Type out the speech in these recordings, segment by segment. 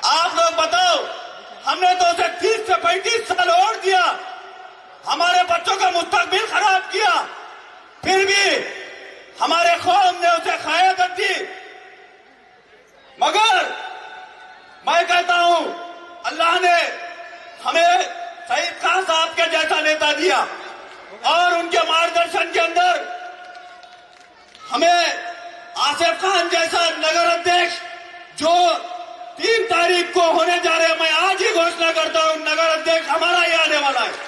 आप लोग बताओ, हमने तो उसे 30 से 35 साल और दिया, हमारे बच्चों का मुस्तकबिल खराब किया, फिर भी हमारे कौम ने उसे क़यादत दी। मगर मैं कहता हूं, अल्लाह ने हमें सईद खान साहब के जैसा नेता दिया और उनके मार्गदर्शन के अंदर हमें आसिफ खान जैसा नगर अध्यक्ष, जो 3 तारीख को होने जा रहे हैं, मैं आज ही घोषणा करता हूं, नगर अध्यक्ष हमारा ही आने वाला है।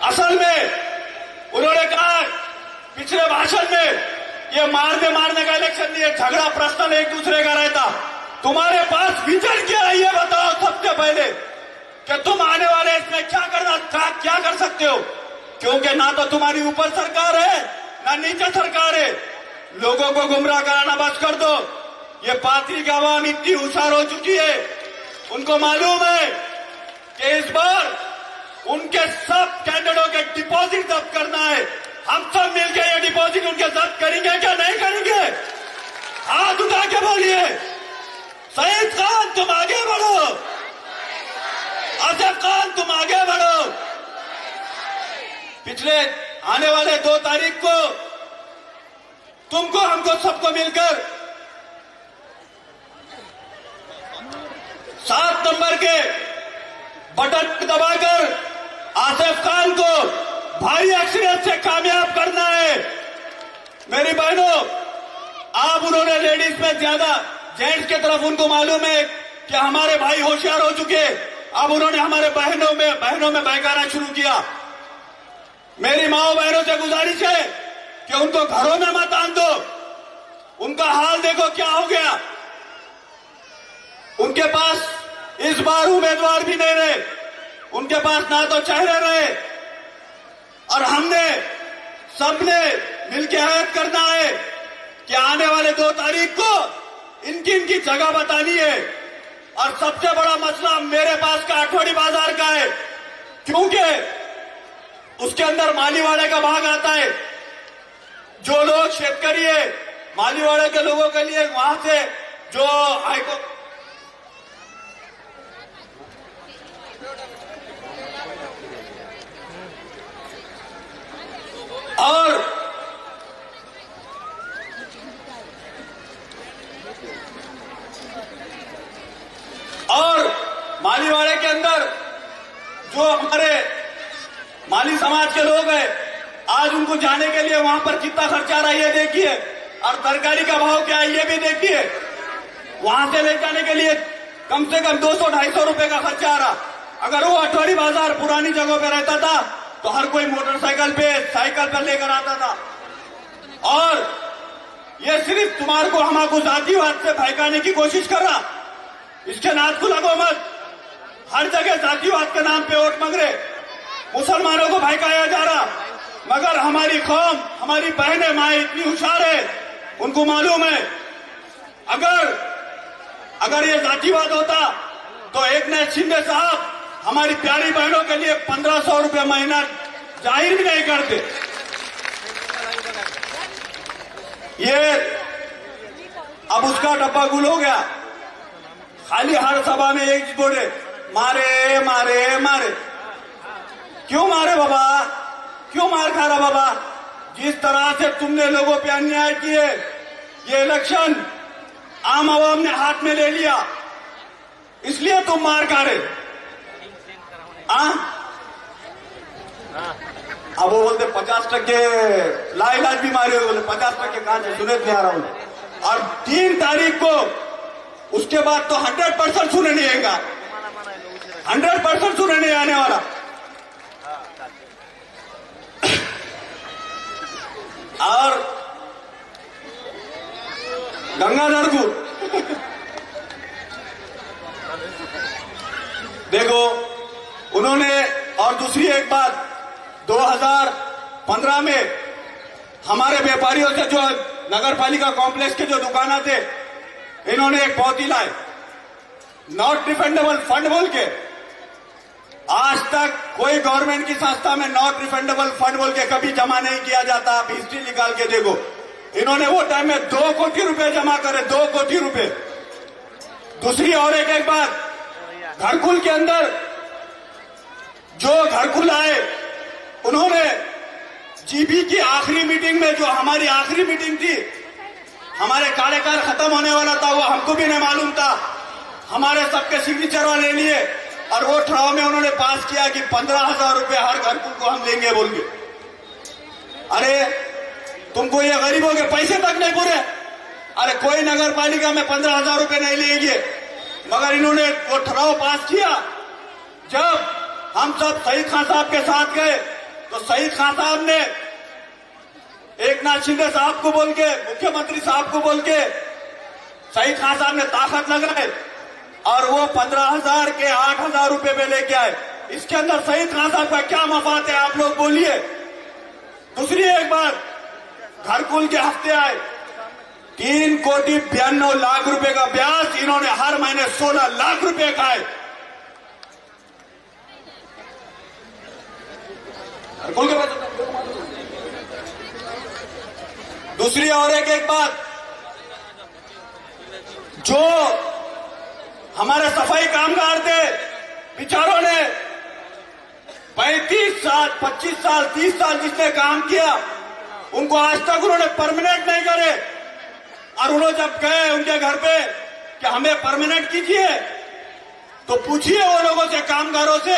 असल में उन्होंने कहा पिछले भाषण में, ये मारने का इलेक्शन नहीं है, झगड़ा पर्सनल एक दूसरे का रहता। तुम्हारे पास विजन क्या है ये बताओ सबसे पहले, कि तुम आने वाले इसमें क्या कर सकते हो, क्योंकि ना तो तुम्हारी ऊपर सरकार है ना नीचे सरकार है। लोगों को गुमराह कराना बस कर दो। ये पार्टी की आवाम इतनी होशियार हो चुकी है, उनको मालूम है कि इस बार उनके सब कैंडिडेटों के डिपॉजिट जब्त करना है। हम सब मिलकर ये डिपॉजिट उनके जब्त करेंगे क्या नहीं करेंगे? हाथ उठा के बोलिए, सईद खान तुम आगे बढ़ो, आसिफ खान तुम आगे बढ़ो। पिछले आने वाले 2 तारीख को तुमको हमको सबको मिलकर 7 नंबर के बटन दबाकर आसिफ खान को भारी अक्सरियत से कामयाब करना है। मेरी बहनों, आप उन्होंने लेडीज में ज्यादा, जेंट्स की तरफ उनको मालूम है कि हमारे भाई होशियार हो चुके, अब उन्होंने हमारे बहनों में बहकाना शुरू किया। मेरी माओ बहनों से गुजारिश है कि उनको घरों में मत आन दो। उनका हाल देखो क्या हो गया। उनके पास इस बार उम्मीदवार भी नहीं रहे, उनके पास ना तो चेहरे रहे, और हमने सबने मिलकर हयत करना है कि आने वाले 2 तारीख को इनकी जगह बतानी है। और सबसे बड़ा मसला मेरे पास का आठवड़ी बाजार का है, क्योंकि उसके अंदर मालीवाड़े का भाग आता है। जो लोग शेतकरी है, मालीवाड़े के लोगों के लिए वहां से जो हाईकोर्ट और मालीवाड़े के अंदर जो हमारे माली समाज के लोग हैं, आज उनको जाने के लिए वहां पर कितना खर्चा आ रहा है ये देखिए, और तरकारी का भाव क्या है ये भी देखिए। वहां से ले जाने के लिए कम से कम 200-250 रुपए का खर्चा आ रहा। अगर वो आठवड़ी बाजार पुरानी जगहों पे रहता था तो हर कोई मोटरसाइकिल पे, साइकिल पर लेकर आता था। और ये सिर्फ तुम्हारे को हमारे जातिवाद से भड़काने की कोशिश कर रहा। इसके नाथ को लगो मत। हर जगह जातिवाद के नाम पे वोट मांग रहे, मुसलमानों को भड़काया जा रहा। मगर हमारी कौम, हमारी बहनें माए इतनी होशियार है, उनको मालूम है अगर ये जातिवाद होता तो एकनाथ शिंदे साहब हमारी प्यारी बहनों के लिए 1500 रुपये महीना जाहिर भी नहीं करते। ये अब उसका डब्बा गुल हो गया। खाली हर सभा में एक बोले मारे मारे मारे। क्यों मारे बाबा, क्यों मार खा रहा बाबा? जिस तरह से तुमने लोगों पे अन्याय किए, ये इलेक्शन आम आवाम ने हाथ में ले लिया, इसलिए तुम मार खा रहे। अब वो बोलते 50% लाइलाज बीमारी हो, बोले 50% कहां से सुने नहीं आ रहा हूं। और 3 तारीख को उसके बाद तो 100% सुने नहीं आएगा, 100% सुने नहीं आने वाला। और गंगाधर को देखो, उन्होंने और दूसरी एक बात, 2015 में हमारे व्यापारियों से जो नगर पालिका कॉम्प्लेक्स के जो दुकाना थे, इन्होंने एक पौधी लाए नॉट रिफंडेबल फंड बोल के। आज तक कोई गवर्नमेंट की संस्था में नॉट रिफंडेबल फंड बोल के कभी जमा नहीं किया जाता। आप हिस्ट्री निकाल के देखो, इन्होंने वो टाइम में 2 कोटी रुपए जमा करे, 2 कोटी रुपए। दूसरी और एक बात, घरकुल के अंदर जो घरकुल आए, उन्होंने जीबी की आखिरी मीटिंग में, जो हमारी आखिरी मीटिंग थी, हमारे कार्यकाल खत्म होने वाला था, वो हमको भी नहीं मालूम था, हमारे सबके सिग्नेचर वाले लिए, और वो ठराव में उन्होंने पास किया कि 15,000 रुपए हर घरकुल को हम लेंगे बोल के। अरे तुमको ये गरीबों के पैसे तक नहीं पूरे। अरे कोई नगर पालिका में 15,000 रुपए नहीं लेंगे, मगर इन्होंने वो ठराव पास किया। जब हम सब शहीद खान साहब के साथ गए, तो शहीद खान साहब ने एक नाथ शिंदे साहब को बोल के, मुख्यमंत्री साहब को बोल के, शहीद खान साहब ने ताकत लगाए और वो 15,000 के 8,000 रुपए में लेके आए। इसके अंदर शहीद खान साहब का क्या मफाद है, आप लोग बोलिए। दूसरी एक बात, घरकुल के हफ्ते आए, 3 कोटी 92 लाख रुपए का ब्याज, इन्होंने हर महीने 16 लाख रुपए खाए। घरकुल के बाद दूसरी और एक बात, जो हमारे सफाई कामगार थे, बेचारों ने 35 साल 25 साल 30 साल जिसने काम किया, उनको आज तक उन्होंने परमानेंट नहीं करे। और उन्होंने जब गए उनके घर पे कि हमें परमानेंट कीजिए, तो पूछिए वो लोगों से, कामगारों से,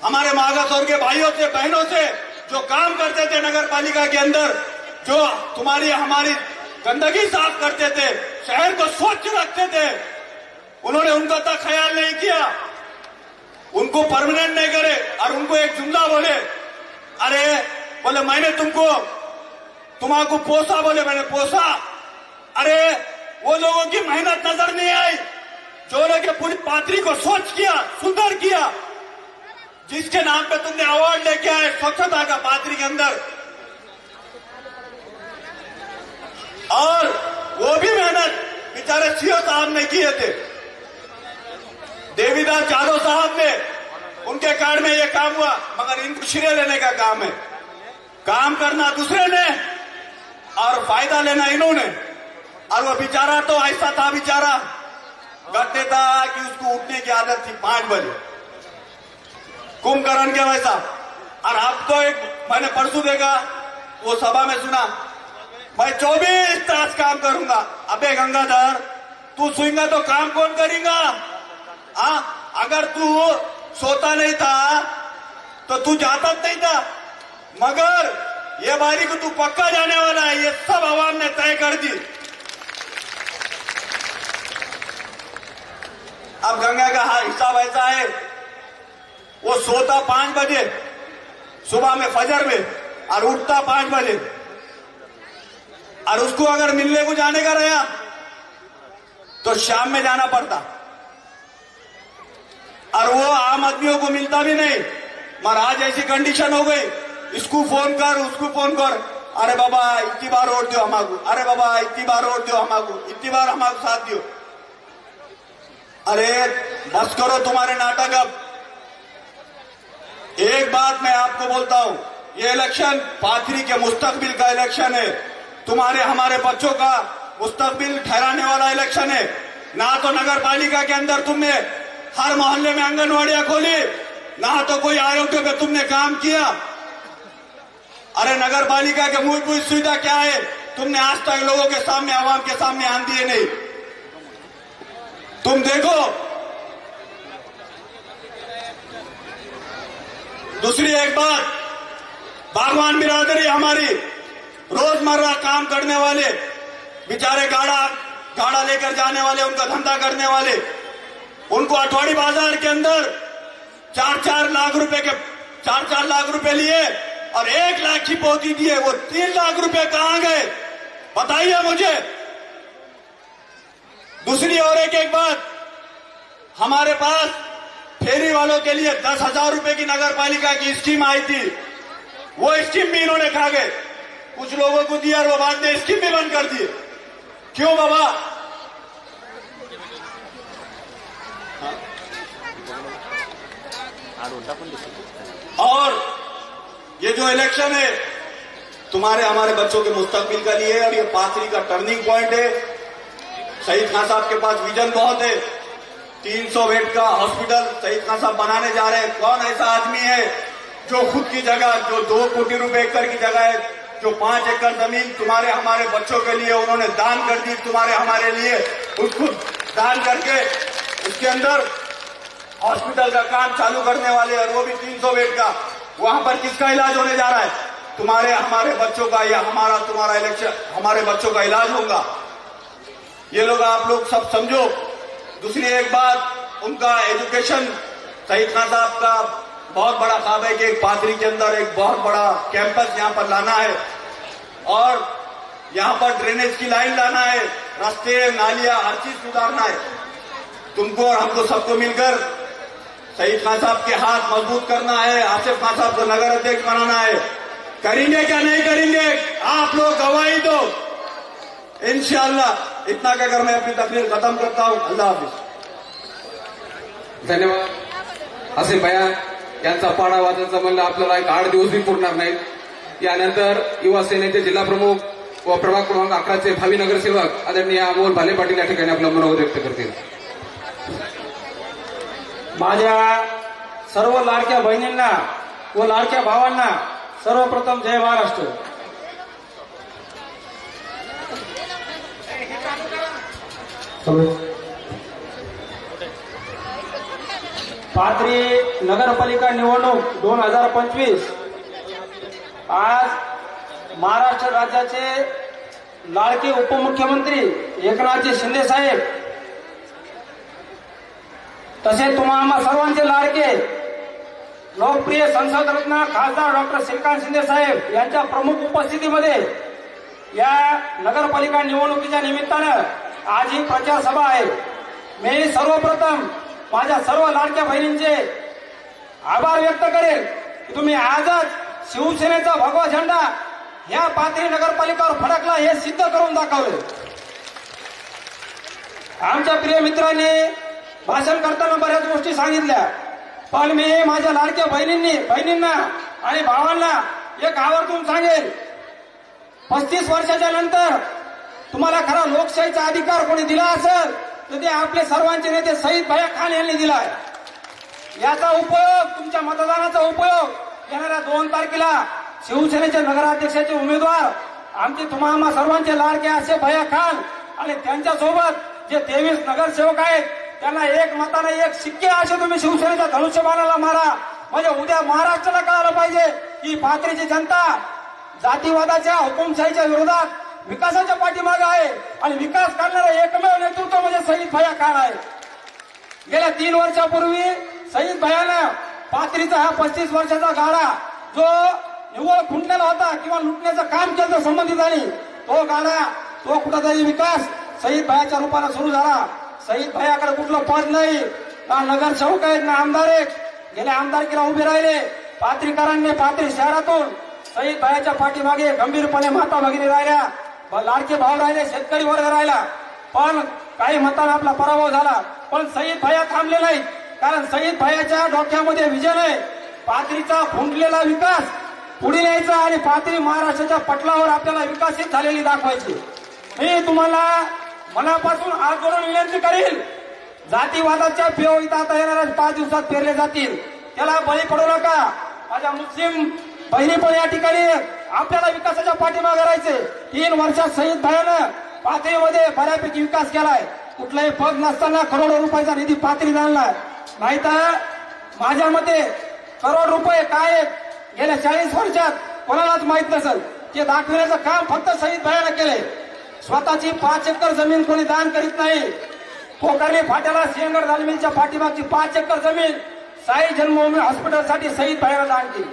हमारे मागासोर के भाइयों से, बहनों से, जो काम करते थे नगर पालिका के अंदर, जो तुम्हारी हमारी गंदगी साफ करते थे, शहर को स्वच्छ रखते थे, उन्होंने उनका तक ख्याल नहीं किया, उनको परमानेंट नहीं करे। और उनको एक जुमला बोले, अरे बोले मैंने तुम्हारा पोसा, बोले मैंने पोसा। अरे वो लोगों की मेहनत नजर नहीं आई, जो लोग पूरी पात्री को स्वच्छ किया, सुंदर किया, जिसके नाम पे तुमने अवार्ड लेके आए स्वच्छता का पात्री के अंदर, और वो भी मेहनत बेचारे सीओ साहब ने किए थे। देवीदास यादव साहब ने, उनके कार्ड में ये काम हुआ, मगर इनको श्रेय लेने का काम है। काम करना दूसरे ने और फायदा लेना इन्होंने। और वो बेचारा तो ऐसा था, बेचारा गट्टे था कि उसको उठने की आदत थी 5 बजे, कुंभकर्ण के वैसा। और अब तो एक मैंने परसों देखा, वो सभा में सुना, मैं 24 तास काम करूंगा। अबे गंगाधर, तू सोएगा तो काम कौन करेगा? अगर तू सोता नहीं था तो तू जाता नहीं था, मगर ये बारी को तू पक्का जाने वाला है, ये सब आवाम ने तय कर दी। अब गंगा का हिसाब ऐसा है, वो सोता 5 बजे सुबह में फजर में, और उठता 5 बजे। और उसको अगर मिलने को जाने का रहा तो शाम में जाना पड़ता, और वो आम आदमियों को मिलता भी नहीं। मगर आज ऐसी कंडीशन हो गई, इसको फोन कर, उसको फोन कर, अरे बाबा इतनी बार वोट दो हमारे, अरे बाबा इतनी बार वोट दो हमारे, इतनी बार हमारे साथ दियो। अरे बस करो तुम्हारे नाटक अब। एक बात मैं आपको बोलता हूं, ये इलेक्शन पाथरी के मुस्तकबिल का इलेक्शन है, तुम्हारे हमारे बच्चों का मुस्तकबिल ठहराने वाला इलेक्शन है। ना तो नगर पालिका के अंदर तुमने हर मोहल्ले में आंगनवाड़ियां खोली, ना तो कोई आयोग्य पे तुमने काम किया। अरे नगर पालिका के मूलभूत सुविधा क्या है, तुमने आज तक लोगों के सामने, आवाम के सामने आन दिए नहीं। तुम देखो, दूसरी एक बात, बागवान बिरादरी हमारी रोजमर्रा काम करने वाले बेचारे गाड़ा लेकर जाने वाले, उनका धंधा करने वाले, उनको अठवाड़ी बाजार के अंदर 4-4 लाख रुपए लिए और 1 लाख की पौधी दिए, वो 3 लाख रुपए कहां गए बताइए मुझे। दूसरी और एक बात, हमारे पास फेरी वालों के लिए 10,000 रुपए की नगर पालिका की स्कीम आई थी, वो स्कीम भी इन्होंने खा गए। कुछ लोगों को दिया और वो बाद में स्कीम भी बंद कर दिए। क्यों बाबा? और ये जो इलेक्शन है तुम्हारे हमारे बच्चों के मुस्तकबिल का लिए है और ये पाथरी का टर्निंग पॉइंट है। शहीद खान साहब के पास विजन बहुत है, 300 बेड का हॉस्पिटल शहीद खान साहब बनाने जा रहे हैं। कौन ऐसा आदमी है जो खुद की जगह, जो 2 कोटी रुपए एकड़ की जगह है, जो 5 एकड़ जमीन तुम्हारे हमारे बच्चों के लिए उन्होंने दान कर दी, तुम्हारे हमारे लिए उसको दान करके उसके अंदर हॉस्पिटल का काम चालू करने वाले, और वो भी 300 बेड का। वहां पर किसका इलाज होने जा रहा है? तुम्हारे हमारे बच्चों का, या हमारा तुम्हारा इलेक्शन हमारे बच्चों का इलाज होगा। ये लोग आप लोग सब समझो। दूसरी एक बात, उनका एजुकेशन, शहीद खान साहब का बहुत बड़ा ख्वाब है कि एक पाथरी के अंदर एक बहुत बड़ा कैंपस यहां पर लाना है और यहां पर ड्रेनेज की लाइन लाना है, रास्ते, नालियां, हर चीज सुधारना है। तुमको और हमको सबको मिलकर शहीद खान साहब के हाथ मजबूत करना है, आसिफ खान साहब को नगर अध्यक्ष बनाना है। करेंगे क्या नहीं करेंगे, आप लोग गवाही दो इंशाअल्लाह। इतना कहकर मैं अपनी तकरीर खत्म करता हूं। अल्लाह हाफिज। धन्यवाद। आसिफ भैया यांचा पाडा वाचायचा म्हणलं आपल्याला एक 8 दिवस बी पुरणार नाहीत। यानंतर युवा सेनेचे जिल्हा प्रमुख व प्रभाग क्रमांक 11चे भावी नगरसेवक आदरणीय अमोल भाले पाटील या ठिकाणी आपलं मनोगत व्यक्त करतील। माझ्या सर्व लाडक्या बहिणींना व लाडक्या भावांना सर्वप्रथम जय महाराष्ट्र। पाथरी नगरपालिका निवडणूक 2025 आज महाराष्ट्र राज्याचे लाडके उपमुख्यमंत्री एकनाथजी शिंदे साहेब, तसेच तुम्हा सर्वांचे लाडके लोकप्रिय संसद रत्न खासदार डॉक्टर श्रीकांत शिंदे साहेब यांच्या प्रमुख उपस्थितीमध्ये या नगरपालिका निवडणुकीच्या निमित्तानं आज ही प्रचार सभा आहे। मी सर्वप्रथम माझ्या सर्व लाडक्या बहिणींचे आभार व्यक्त करेल की तुम्ही आजच शिवसेनेचा भगवा झेंडा या पाथरी नगरपालिकेवर फडकला हे सिद्ध करून दाखवले। आमच्या प्रिय मित्रांनी भाषण करताना बऱ्याच गोष्टी सांगितल्या, पण मी माझ्या लाडक्या बहिणींना आणि भावांना एक आवर्जून सांगेल, 35 वर्षाच्या नंतर तुम्हाला खरा लोकशाहीचा अधिकार कोणी दिला असेल तर ते आपले सर्वांचे नेते शहीद भैया खान यांनी दिलाय। याचा उपयोग, तुमच्या मतदानाचा उपयोग येणाऱ्या 2 तारखेला शिवसेनेचे नगराध्यक्षाचे उमेदवार आमचे तुम्हा सर्वांचे लाडके असे भैया खान आणि त्यांच्यासोबत जे 23 नगरसेवक आहेत त्यांना एक मताने एक शिक्के असे तुम्ही शिवसेनेच्या धनुष्यबाणाला मारा। म्हणजे उद्या महाराष्ट्राला कळालं पाहिजे की पाथरीची जनता जातीवादाच्या, हुकुमशाहीच्या विरोधात विकासाच्या पाठीमागे आहे आणि विकास करणारं एकमेव नेतृत्व म्हणजे शहीद भैया खान आहे। गेल्या 3 वर्षापूर्वी शहीद भैयानं पाथरीचा हा 35 वर्षाचा गाडा जो निव्वळ खुंटलेला होता किंवा लुटण्याचं काम केलं संबंधितांनी, तो गाडा, तो कुठेतरी विकास शहीद भैयाच्या रूपाने सुरू झाला। शहीद भैयाकडे कुठलं पद नाही, ना नगरसेवक आहेत ना आमदार आहेत। गेल्या आमदारकीला उभे राहिले पाथरीकरांनी, पाथरी शहरातून शहीद भैयाच्या पाठीमागे गंभीरपणे माता भगिनी राहिल्या, लाडके भाव राहिले, शेतकरी वर्ग राहिला, पण काही मतांना आपला पराभव झाला। पण शहीद भैया थांबले नाहीत, कारण शहीद भैयाच्या डोक्यामध्ये विजन आहे। पाथरीचा फुंकलेला विकास पुढे न्यायचा आणि पाथरी महाराष्ट्राच्या पटलावर आपल्याला विकसित झालेली दाखवायची. मी तुम्हाला मनापासून हात जोडून विनंती करेल, जातीवादाच्या पेव इथं आता येणाऱ्या 5 दिवसात पेरले जातील, त्याला बळी पडू नका. माझ्या मुस्लिम बहिणी पण या ठिकाणी आपल्याला विकासाच्या पाठीमागे राहायचे. 3 वर्षात शहीद भाईनं पाथरीमध्ये बऱ्यापैकी विकास केलाय. कुठलाही पद नसताना करोडो रुपयाचा निधी पाथरीत आणलाय. नाहीतर माझ्या मते करोड रुपये काय आहेत गेल्या 40 वर्षात कोणालाच माहित नसेल. ते दाखवण्याचं काम फक्त शहीद भाईनं केलंय. स्वतःची 5 एकर जमीन कोणी दान करीत नाही. कोकर्णी फाट्याला सिंहगड दालमीच्या पाठीमागची 5 एकर जमीन साई जन्मभूमी हॉस्पिटलसाठी शहीद भाईनं दान केली.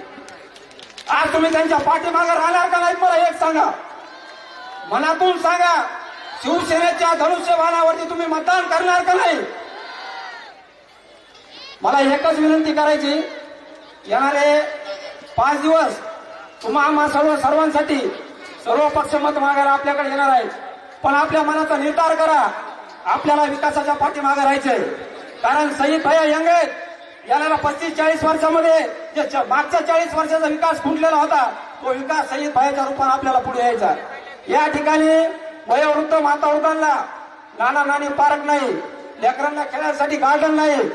आज तुम्ही त्यांच्या पाठीमागे राहणार का नाही मला एक सांगा, मनातून सांगा. शिवसेनेच्या धनुष्यबाणावरती तुम्ही मतदान करणार का नाही? मला एकच विनंती करायची, येणारे 5 दिवस तुम्हा सर्वांसाठी सर्व पक्ष मत मागायला आपल्याकडे येणार आहे. पण आपल्या मनाचा निर्धार करा, आपल्याला विकासाच्या पाठीमागे राहायचंय. कारण शहीद भैया यंग आहेत. याला 35-40 वर्षामध्ये जे मागच्या 40 वर्षाचा विकास खुंटलेला होता, तो विकास शहीद भैयाच्या रूपाने आपल्याला पुढे यायचा. या ठिकाणी वयोवृद्ध मातावृद्धांना नाना नानी पार्क नाही, लेकरांना खेळण्यासाठी गार्डन नाही,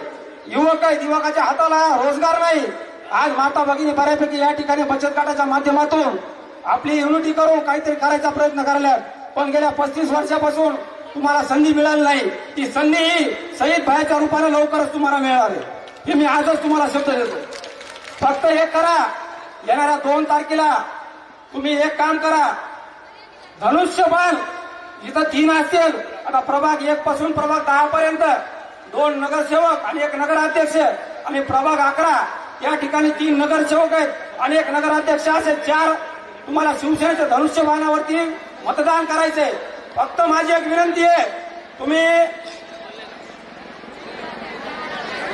युवक आहेत, युवकाच्या हाताला रोजगार नाही. आज माता भगिनी बऱ्यापैकी या ठिकाणी बचत गटाच्या माध्यमातून आपली युनिटी करून काहीतरी करायचा प्रयत्न करायला, पण गेल्या 35 वर्षापासून तुम्हाला संधी मिळाली नाही. ती संधी ही शहीद भाईच्या रूपाने लवकरच तुम्हाला मिळणार आहे, हे मी आजच तुम्हाला शब्द देतो. फक्त हे करा, येणाऱ्या 2 तारखेला तुम्ही एक काम करा, धनुष्यबाण इथं 3 असतील. आता प्रभाग 1 पासून प्रभाग 10 पर्यंत 2 नगरसेवक आणि 1 नगराध्यक्ष, आणि प्रभाग 11 या ठिकाणी 3 नगरसेवक आहेत आणि 1 नगराध्यक्ष असे 4 तुम्हाला शिवसेनेच्या धनुष्यबाणावरती मतदान करायचंय. फक्त माझी एक विनंती आहे, तुम्ही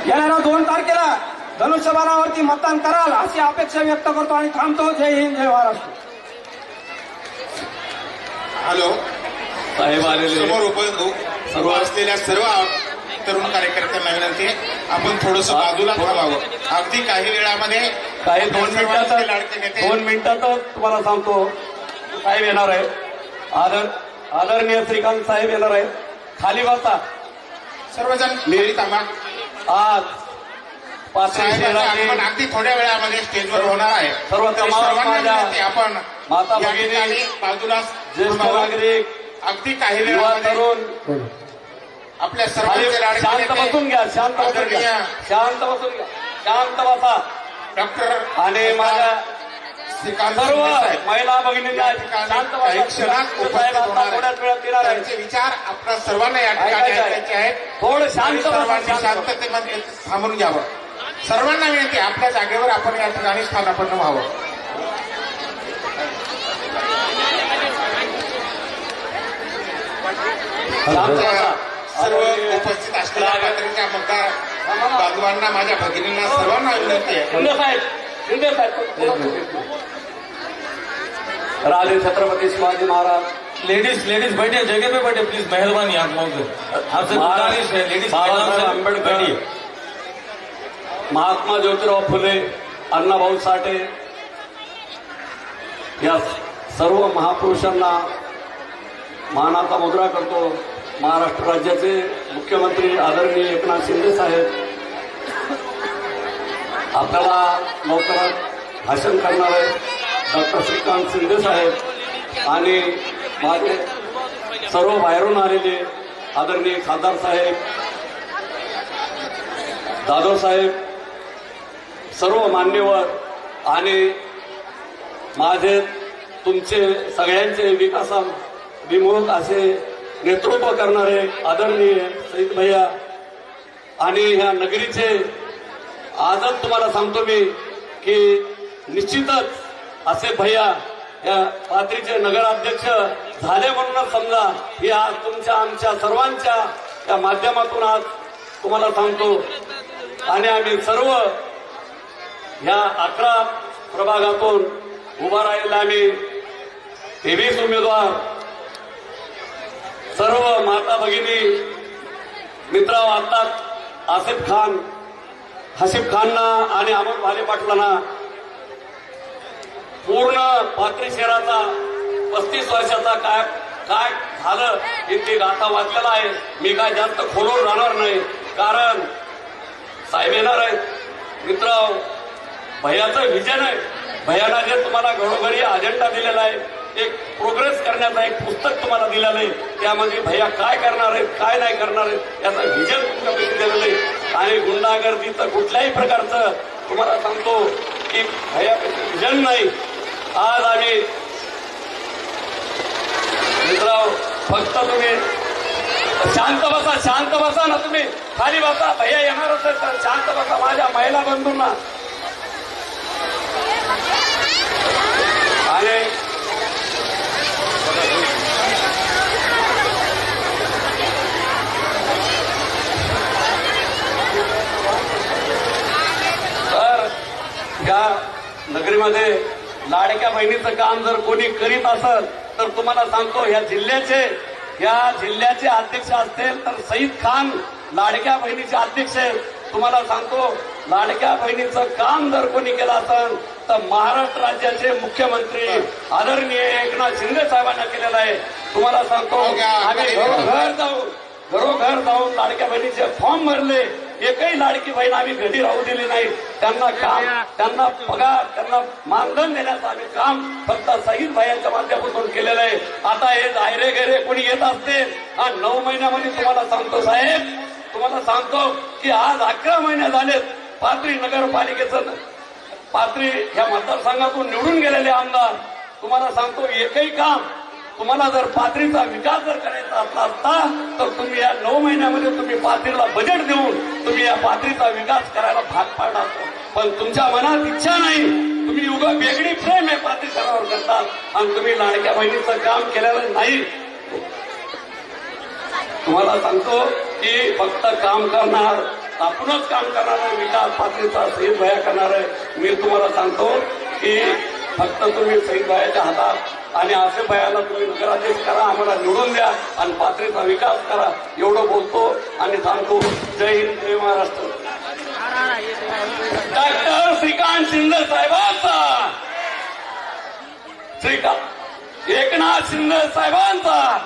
येणाऱ्या 2 तारखेला धनुष्यबाणावरती मतदान कराल अशी अपेक्षा व्यक्त करतो आणि थांबतो. जय हिंद, जय महाराष्ट्र. हॅलो साहेब आलेले समोर सर्व असलेल्या सर्व तरुण कार्यकर्त्यांना विनंती आहे, आपण थोडंसं बाजूला थांबावं. अगदी काही वेळामध्ये काही 2 मिनिटात लाडके नेते 2 मिनिटातच तुम्हाला सांगतो, साहेब येणार आहे. आदरणीय श्रीकांत साहेब येणार आहे. खाली बसा. सर्वजण खाली थांबा. आज पाथरी साहेबांचं शहरातील आगमन अगदी थोड्या वेळामध्ये स्टेजवर होणार आहे. सर्व तरी तमाम सर्वांना माझ्या विनंती, आपण माता या भगिनी, ठिकाणी बाजूला ज्येष्ठ थांबावं. नागरिक, अगदी काही युवा वेळामध्ये तरुण आपल्या खाली सर्वांचे लाडके शांत नेते बसून घ्या, शांत बसून आदरणीय घ्या, शांत बसून घ्या, शांत बसा. डॉक्टर आणि माझ्या श्रीकांत सर्व शिंदे साहेब महिला भगिनींना या ठिकाणी शांत काही बसा. क्षणात साहेब उपस्थित आता होणार थोड्याच आहेत. वेळात येणार आहे. त्यांचे विचार आपल्या सर्वांना या ठिकाणी ऐकायचे आहे. ऐकायचे आहेत. थोडं शांत आणि बसा, सर्वांनी शांत. शांततेमध्ये थांबून घ्यावं. सर्वांना विनंती, आपल्या जागेवर आपण या ठिकाणी स्थानापन्न व्हावं. शांत बसा. सर्व उपस्थित असलेल्या पातळीच्या मतदार बांधवांना, माझ्या भगिनींना सर्वांना विनंती आहे. शिंदे साहेब, शिंदे साहेब, राजे छत्रपति शिवाजी महाराज. लेडीज बैठे, जगह पे बैठे प्लीज, मेहरबानी आप लोगों से, आपसे गुजारिश है लेडीज बाबा साहेब आंबेडकर, महात्मा ज्योतिराव फुले, अण्णाभाऊ साठे या सर्व महापुरुषांना मानाचा मुद्रा करतो. महाराष्ट्र राज्याचे मुख्यमंत्री आदरणीय एकनाथ शिंदे साहेब आपल्याला लवकरात भाषण करणार आहे. डॉक्टर श्रीकांत शिंदे साहेब आणि माझे सर्व बाहेरून आलेले आदरणीय खासदार साहेब, जाधव साहेब, सर्व मान्यवर आणि माझे तुमचे सगळ्यांचे विकासाभिमुख असे नेतृत्व करणारे आदरणीय शहीद भैया आणि ह्या नगरीचे आजच तुम्हाला सांगतो मी की निश्चितच असे भैया या पाथरीचे नगराध्यक्ष झाले म्हणूनच समजा ही आज तुमच्या आमच्या सर्वांच्या या माध्यमातून आज तुम्हाला सांगतो. आणि आम्ही सर्व ह्या 11 प्रभागातून उभा राहिलेला आम्ही 23 उमेदवार सर्व माता भगिनी मित्र वाटतात. आसिफ खान हसीब खानना आणि अमोल भाले पाटलांना पूर्ण पाथरी शहराचा 35 वर्षाचा काय काय झालं इथे गाथा वाचलेला आहे. मी काय जास्त खोलून राहणार नाही, कारण साहेब येणार आहेत. मित्र, भैयाचं विजन आहे. भैयाला जे तुम्हाला घरोघरी अजेंडा दिलेला आहे, एक प्रोग्रेस करण्याचा एक पुस्तक तुम्हाला दिलेलं आहे. त्यामध्ये भैया काय करणार आहेत, काय नाही करणार आहेत याचं विजन तुमच्यापैकी दिलेलं आहे. आणि गुंडागर्दीचं कुठल्याही प्रकारचं तुम्हाला सांगतो की भैयापैकी विजन नाही. आज आम्ही मित्रांनो, फक्त तुम्ही शांत बसा ना, तुम्ही खाली बसा. भैया येणार असेल तर शांत बसा. माझ्या महिला बंधूंना आणि तर या नगरीमध्ये लाडक्या बहिणीचं काम जर कोणी करीत असेल तर तुम्हाला सांगतो, या जिल्ह्याचे अध्यक्ष असतील तर सईद खान लाडक्या बहिणीचे अध्यक्ष आहे. तुम्हाला सांगतो, लाडक्या बहिणीचं काम जर कोणी केलं असेल तर महाराष्ट्र राज्याचे मुख्यमंत्री आदरणीय एकनाथ शिंदे साहेबांना केलेलं आहे. तुम्हाला सांगतो, आम्ही घरोघर जाऊन लाडक्या बहिणीचे फॉर्म भरले. एकही लाडकी बहीण आम्ही घरी राहू दिली नाही. त्यांना काम, त्यांना पगार, त्यांना मानधन देण्याचं आम्ही काम फक्त सईद भाईंच्या माध्यमातून केलेलं आहे. आता हे दायरे गेरे कोणी येत असते, हा 9 महिन्यामध्ये तुम्हाला सांगतो साहेब, तुम्हाला सांगतो की आज 11 महिने झालेत. पाथरी नगरपालिकेचं, पाथरी ह्या मतदारसंघातून निवडून गेलेले आमदार, तुम्हाला सांगतो एकही काम, तुम्हाला जर पाथरीचा विकास जर करायचा असता तर तुम्ही या 9 महिन्यामध्ये तुम्ही पाथरीला बजेट देऊन तुम्ही या पाथरीचा विकास करायला भाग पाडला असतो. पण तुमच्या मनात इच्छा नाही. तुम्ही उगा वेगळी प्रेम आहे पाथरी शहरावर करतात आणि तुम्ही लाडक्या बहिणीचं काम केलेलं नाही. तुम्हाला सांगतो की फक्त काम करणार, आपणच काम करणार आहे. विकास पाथरीचा सईद भैया करणार आहे. मी तुम्हाला सांगतो की फक्त तुम्ही सईद भैयाच्या हातात आणि असे भयाला तुम्ही नगराध्यक्ष करा, आम्हाला निवडून द्या आणि पाथरीचा विकास करा, एवढं बोलतो आणि सांगतो. जय हिंद, जय महाराष्ट्र. डॉक्टर श्रीकांत शिंदे साहेबांचा, एकनाथ शिंदे साहेबांचा.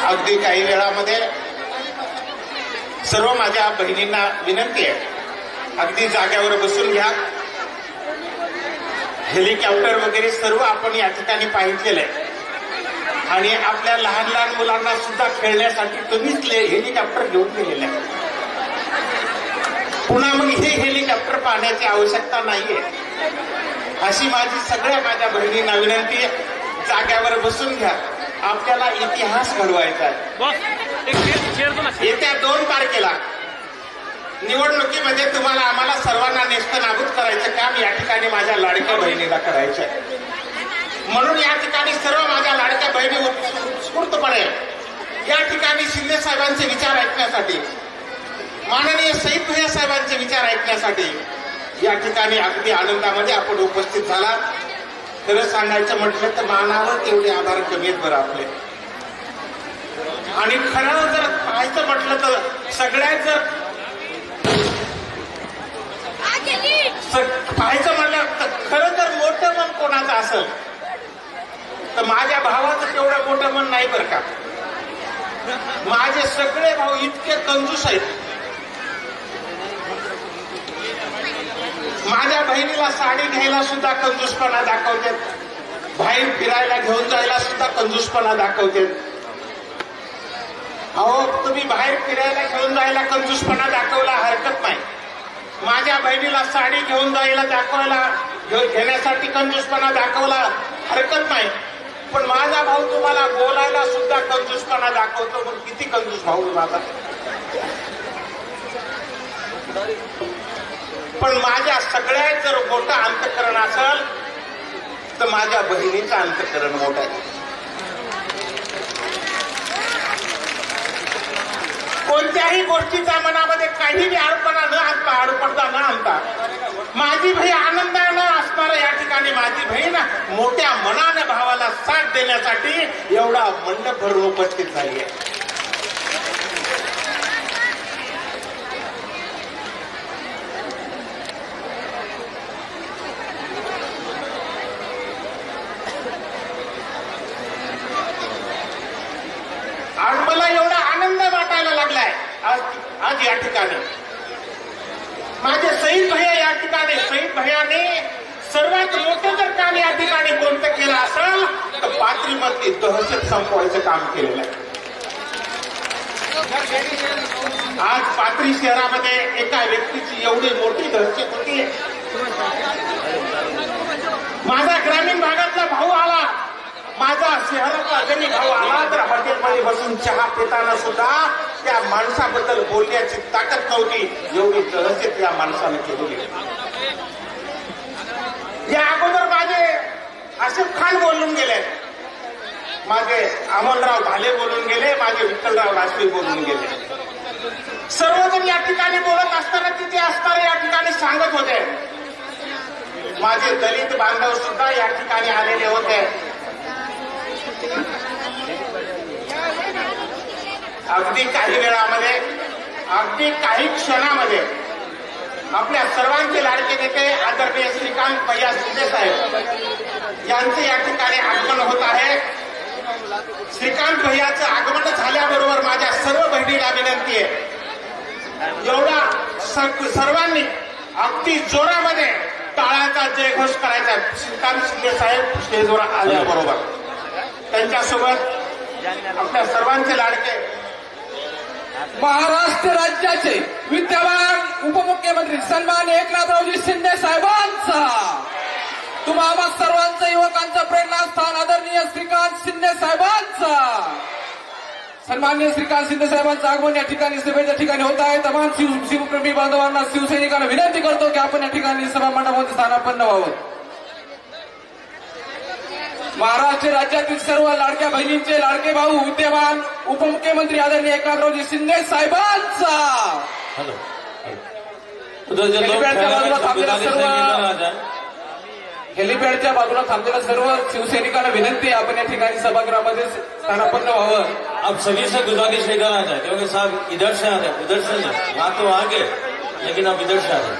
अगदी काही वेळामध्ये सर्व माझ्या बहिणींना विनंती आहे, अगदी जाग्यावर बसून घ्या. हेलिकॉप्टर वगैरे सर्व आपण या ठिकाणी पाहिलेलं आहे आणि आपल्या लहान लहान मुलांना सुद्धा खेळण्यासाठी तुम्हीच हेलिकॉप्टर घेऊन गेलेले आहे. पुन्हा मग हे हेलिकॉप्टर पाहण्याची आवश्यकता नाहीये. अशी माझी सगळ्या माझ्या बहिणींना विनंती आहे, जाग्यावर बसून घ्या. आपल्याला इतिहास घडवायचा आहे. येत्या 2 तारखेला निवडणुकीमध्ये तुम्हाला आम्हाला सर्वांना नेस्तनाबूत करायचं काम या ठिकाणी माझ्या लाडक्या बहिणीला करायचं आहे. म्हणून या ठिकाणी सर्व माझ्या लाडक्या बहिणी उत्स्फूर्तपणे या ठिकाणी शिंदे साहेबांचे विचार ऐकण्यासाठी, माननीय सईद भैया साहेबांचे विचार ऐकण्यासाठी या ठिकाणी अगदी आनंदामध्ये आपण उपस्थित झाला. खरं सांगायचं म्हटलं तर मानावर तेवढे आभार कमी आहेत बरं आपले. आणि खरं जर पाहायचं म्हटलं तर सगळ्यात जर पाहायचं म्हटलं तर खरं तर मोठं मन कोणाचं असेल तर माझ्या भावाचं तेवढं मोठं मन नाही बरं का. माझे सगळे भाऊ इतके कंजूस आहेत. माझ्या बहिणीला साडी घ्यायला सुद्धा कंजूसपणा दाखवतात, बाहेर फिरायला घेऊन जायला सुद्धा कंजूसपणा दाखवतात. अहो, तुम्ही बाहेर फिरायला घेऊन जायला कंजूसपणा दाखवला हरकत नाही. माझ्या बहिणीला साडी घेऊन जायला घेण्यासाठी कंजूसपणा दाखवला हरकत नाही. पण माझा भाऊ तुम्हाला बोलायला सुद्धा कंजूसपणा दाखवतो. पण किती कंजूस भाऊ माझा. पण माझ्या सगळ्यात जर मोठं अंतःकरण असेल तर माझ्या बहिणीचं अंतःकरण मोठं आहे. कोणत्याही गोष्टीचा मनामध्ये काही आडपणा न आणता आडपडता न आणता माझी बहीण आनंदानं असणारा या ठिकाणी माझी बहीण मोठ्या मनाने भावाला साथ देण्यासाठी एवढा मंडप भरून उपस्थित झाली आहे. आज मला एवढा आनंद वाटायला लागलाय आज या ठिकाणी माझे सईद भैया या ठिकाणी सईद भैयाने सर्वात मोठं जर काम या ठिकाणी कोणतं केलं असेल तर पाथरीमधली दहशत संपवायचं काम केलेलं आहे. आज पाथरी शहरामध्ये एका व्यक्तीची एवढी मोठी दहशत होती. माझा ग्रामीण भागातला भाऊ आला, माझा शहरातला जरी भाऊ आला तर हॉटेलमध्ये बसून चहा पिताना सुद्धा त्या माणसाबद्दल बोलण्याची ताकद नव्हती, एवढी दहशत या माणसाने केलेली. या अगोदर माझे आसिफ खान बोलून गेले, माझे अमोलराव भाले बोलून गेले, माझे विठ्ठलराव राजवी बोलून गेले. सर्वजण या ठिकाणी बोलत असताना तिथे असणारे या ठिकाणी सांगत होते. माझे दलित बांधव सुद्धा या ठिकाणी आलेले होते. अगदी काही वेळामध्ये अगदी काही क्षणामध्ये आपल्या सर्वांचे लाडके नेते आदरणीय श्रीकांत भैया शिंदे साहेब यांचे या ठिकाणी आगमन होत आहे. श्रीकांत भैयाचं आगमन झाल्याबरोबर माझ्या सर्व बहिणीला विनंती आहे, एवढा सर्वांनी अगदी जोरामध्ये टाळ्याचा जयघोष करायचा. श्रीकांत शिंदे साहेब स्टेजवर आल्याबरोबर त्यांच्यासोबत आपल्या सर्वांचे लाडके महाराष्ट्र राज्याचे विद्यमान उपमुख्यमंत्री सन्माननीय एकनाथरावजी शिंदे साहेबांचा, तुम्हा सर्वांचं युवकांचं प्रेरणास्थान आदरणीय श्रीकांत शिंदे साहेबांचा, सन्माननीय श्रीकांत शिंदे साहेबांचं आगमन या ठिकाणी सभेच्या ठिकाणी होत आहे. तमाम शिवप्रेमी बांधवांना शिवसैनिकांना विनंती करतो की आपण या ठिकाणी सभा मंडपामध्ये स्थानापन्न व्हावं. महाराष्ट्र राज्यातील सर्व लाडक्या बहिणींचे लाडके भाऊ विद्यमान उपमुख्यमंत्री आदरणीय एकनाथरावजी शिंदे साहेबांचा, हेलो हेलिपॅडच्या बाजूला थांबलेल्या सर्व शिवसैनिकांना विनंती आपण या ठिकाणी सभागृहामध्ये स्थानापन्न व्हावं. आप सभी से गुजारिश है इधर आ जाए, क्योंकि साहब इधर से आ जाए, उधर से जाए, वहां तो आगे लेकिन आप इधर से आ जाए.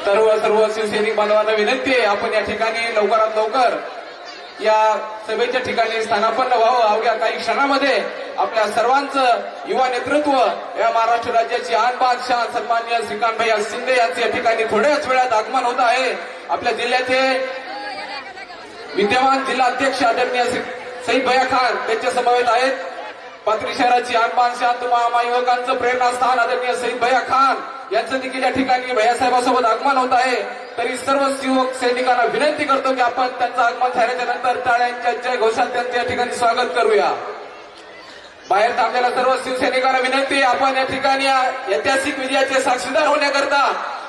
सर्व शिवसैनिक बांधवांना विनंती आहे आपण या ठिकाणी लवकरात लवकर या सभेच्या ठिकाणी स्थानापन्न व्हावं. अवघ्या काही क्षणामध्ये आपल्या सर्वांचं युवा नेतृत्व या महाराष्ट्र राज्याची आन बान शान सन्माननीय श्रीकांत भैया शिंदे यांचे या ठिकाणी थोड्याच वेळात आगमन होत आहे. आपल्या जिल्ह्याचे विद्यमान जिल्हाध्यक्ष आदरणीय सईद भैया खान त्यांच्या समवेत आहेत. पाथरी शहराची आन बान शान तुम्हा युवकांचं प्रेरणास्थान आदरणीय सईद भैया खान यांचं देखील या ठिकाणी भैयासाहेबांसोबत आगमन होत आहे. तरी सर्व युवक सैनिकांना विनंती करतो की आपण त्यांचं आगमन झाल्याच्या नंतर टाळ्यांच्या जय घोषात त्यांचं या ठिकाणी स्वागत करूया. बाहेर थांबलेल्या सर्व शिवसैनिकांना विनंती, आपण या ठिकाणी ऐतिहासिक विजयाचे साक्षीदार होण्याकरता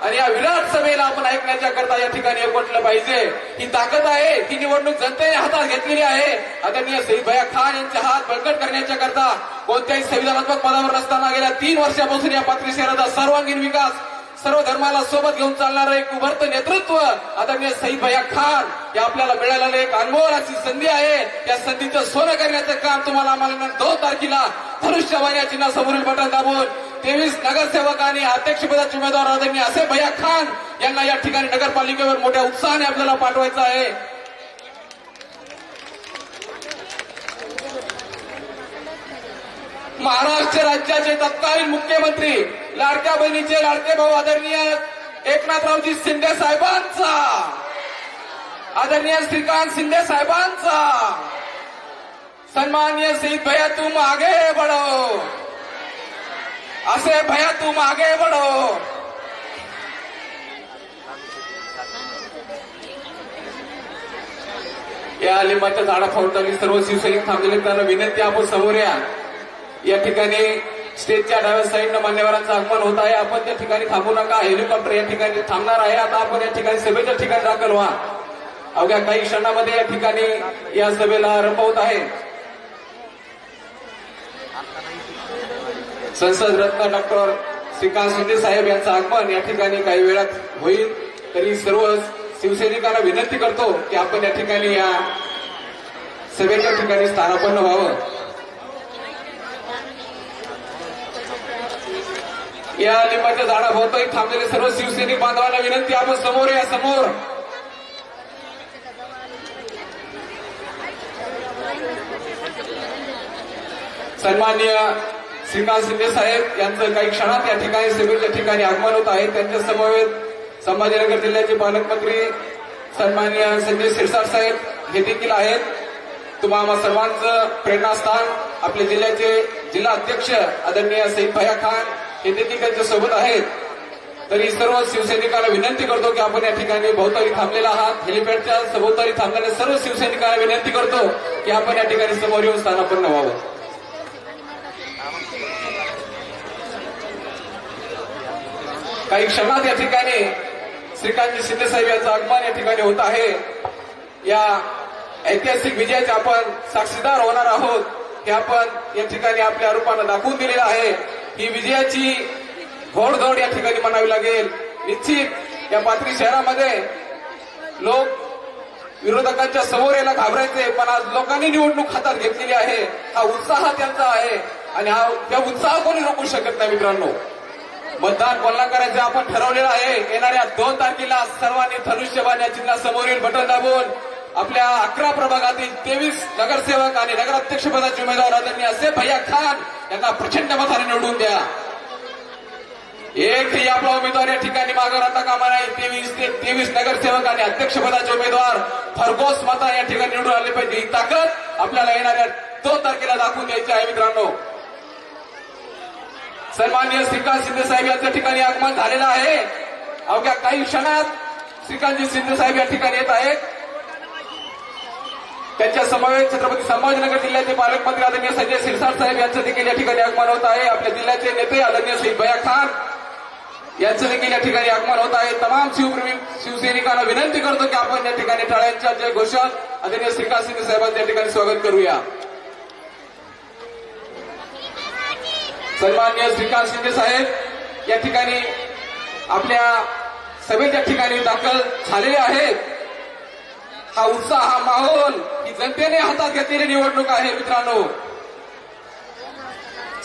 आणि या विराट सभेला आपण ऐकण्याच्या करता या ठिकाणी एकवटलं पाहिजे. ही ताकद आहे, ही निवडणूक जनतेने हातात घेतलेली आहे. आदरणीय सईद भैया खान यांचे हात बळकट करण्याच्या करता कोणत्याही संविधानात्मक पदावर नसताना गेल्या 3 वर्षापासून या पाथरी शहराचा सर्वांगीण विकास, सर्व धर्माला सोबत घेऊन चालणारं एक उभरतं नेतृत्व आदरणीय सईद भैया खान या आपल्याला मिळालेलं एक अनमोल अशी संधी आहे. या संधीचं सोनं करण्याचं काम तुम्हाला आम्हाला 2 तारखेला धनुष्यबाण या चिन्हासमोरील बटन दाबून 23 नगरसेवक आणि अध्यक्षपदाचे उमेदवार आदरणीय आसिफ भैया खान यांना या ठिकाणी नगरपालिकेवर मोठ्या उत्साहाने आपल्याला पाठवायचं आहे. महाराष्ट्र राज्याचे तत्कालीन मुख्यमंत्री लाडक्या बहिणीचे लाडके भाऊ आदरणीय एकनाथरावजी शिंदे साहेबांचा, आदरणीय श्रीकांत शिंदे साहेबांचा, सन्माननीय सईद भैया तुम आगे बढ़ो, आसिफ भैया तुम आगे बढ़ो. या लिंबाच्या झाडाखाली सर्व शिवसैनिक थांबलेले त्यांना विनंती, आपण समोर या ठिकाणी स्टेजच्या डाव्या साईडनं मान्यवरांचं आगमन होत आहे. आपण त्या ठिकाणी थांबू नका, हेलिकॉप्टर या ठिकाणी थांबणार आहे. आता आपण या ठिकाणी सभेच्या ठिकाणी दाखल व्हा. अवघ्या काही क्षणामध्ये या ठिकाणी या सभेला आरंभ होत आहे. संसद रत्न डॉक्टर श्रीकांत शिंदे साहेब यांचं आगमन या ठिकाणी काही वेळात होईल. तरी सर्व शिवसैनिकांना विनंती करतो की आपण या ठिकाणी या सभेच्या ठिकाणी स्थानापन्न व्हावं. या लिंबाच्या झाडाभोवताली थांबलेले सर्व शिवसैनिक बांधवांना विनंती, आपण समोर या, समोर. सन्माननीय श्रीकांत शिंदे साहेब यांचं काही क्षणात या ठिकाणी सभेच्या ठिकाणी आगमन होत आहे. त्यांच्या समवेत संभाजीनगर जिल्ह्याचे पालकमंत्री सन्माननीय संजय शिरसाट साहेब हे देखील आहेत. तुम्हा सर्वांचं प्रेरणास्थान आपल्या जिल्ह्याचे जिल्हा अध्यक्ष आदरणीय सईद भैया खान हे देखील त्यांच्या सोबत आहेत. तरी सर्व शिवसैनिकांना विनंती करतो की आपण या ठिकाणी भोवताली थांबलेला आहात. हेलिपॅडच्या सभोवताली थांबलेल्या सर्व शिवसैनिकांना विनंती करतो की आपण या ठिकाणी समोर येऊन स्थानापन्न व्हावं. काही क्षणात या ठिकाणी श्रीकांत शिंदे साहेब यांचं आगमन या ठिकाणी होत आहे. या ऐतिहासिक विजयाचे आपण साक्षीदार होणार आहोत हे आपण या ठिकाणी आपल्या रूपानं दाखवून दिलेलं आहे. ही विजयाची घोडदौड या ठिकाणी म्हणावी लागेल. निश्चित या पाथरी शहरामध्ये लोक विरोधकांच्या समोर यायला घाबरायचे, पण आज लोकांनी निवडणूक हातात घेतलेली आहे. हा उत्साह त्यांचा आहे आणि त्या उत्साह कोणी रोखू शकत नाही. मित्रांनो, मतदान कोणाला करायचं आपण ठरवलेलं आहे. येणाऱ्या 2 तारखेला सर्वांनी धनुष्यबाण या चिन्हासमोरील बटन दाबून आपल्या 11 प्रभागातील 23 नगरसेवक आणि नगराध्यक्ष पदाचे उमेदवार आदरणीय असे भैया खान यांना प्रचंड मताने निवडून द्या. एकही आपला उमेदवार या ठिकाणी मागे राहता कामा नाही. 23 नगरसेवक आणि अध्यक्षपदाचे उमेदवार भरघोस मता या ठिकाणी निवडून आले पाहिजे. ही ताकद आपल्याला येणाऱ्या 2 तारखेला दाखवून द्यायची आहे. मित्रांनो, सन्माननीय श्रीकांत शिंदे साहेब यांच्या ठिकाणी आगमन झालेलं आहे. अवघ्या काही क्षणात श्रीकांतजी शिंदे साहेब या ठिकाणी येत आहेत. त्यांच्या समवेत छत्रपती संभाजीनगर जिल्ह्याचे पालकमंत्री आदरणीय संजय शिरसाट साहेब यांचं देखील या ठिकाणी आगमन होत आहे. आपल्या जिल्ह्याचे नेते आदरणीय सईद भैया खान यांचं देखील या ठिकाणी आगमन होत आहे. तमाम शिवप्रेमी शिवसैनिकांना विनंती करतो की आपण या ठिकाणी टाळ्यांच्या जय घोषात आदरणीय श्रीकांत शिंदे साहेबांचं या ठिकाणी स्वागत करूया. सन्माननीय श्रीकांत शिंदे साहेब या ठिकाणी आपल्या सभेच्या ठिकाणी दाखल झालेले आहेत. हा उत्साह, हा माहोल ही जनतेने हातात घेतलेली निवडणूक आहे. मित्रांनो,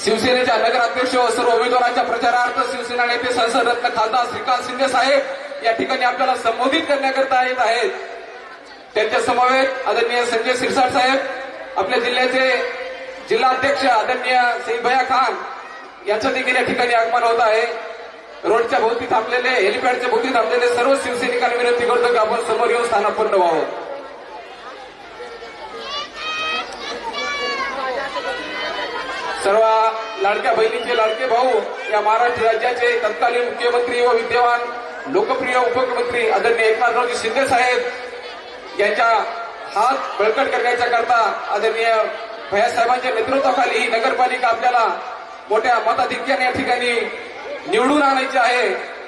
शिवसेनेच्या नगराध्यक्ष व सर्व उमेदवारांच्या प्रचारार्थ शिवसेना नेते संसद रत्न खासदार श्रीकांत शिंदे साहेब या ठिकाणी आपल्याला संबोधित करण्याकरता येत आहेत. त्यांच्या समवेत आदरणीय संजय शिरसाट साहेब, आपल्या जिल्ह्याचे जिल्हाध्यक्ष आदरणीय सईद भैया खान यांचं देखील या ठिकाणी आगमन होत आहे. रोडच्या भोवती थांबलेले, हेलिपॅडच्या भोवती थांबलेले सर्व शिवसैनिकांना विनंती करतो की आपण समोर येऊन स्थानापन्न व्हावं. सर्व लाडक्या बहिणींचे लाडके भाऊ, या महाराष्ट्र राज्याचे तत्कालीन मुख्यमंत्री व विद्यमान लोकप्रिय उपमुख्यमंत्री आदरणीय एकनाथरावजी शिंदे साहेब यांच्या हात बळकट करण्याच्या करता आदरणीय भैयासाहेबांच्या नेतृत्वाखाली ही नगरपालिका आपल्याला मोठ्या मताधिक्याने या ठिकाणी निवडून आणायचे आहे.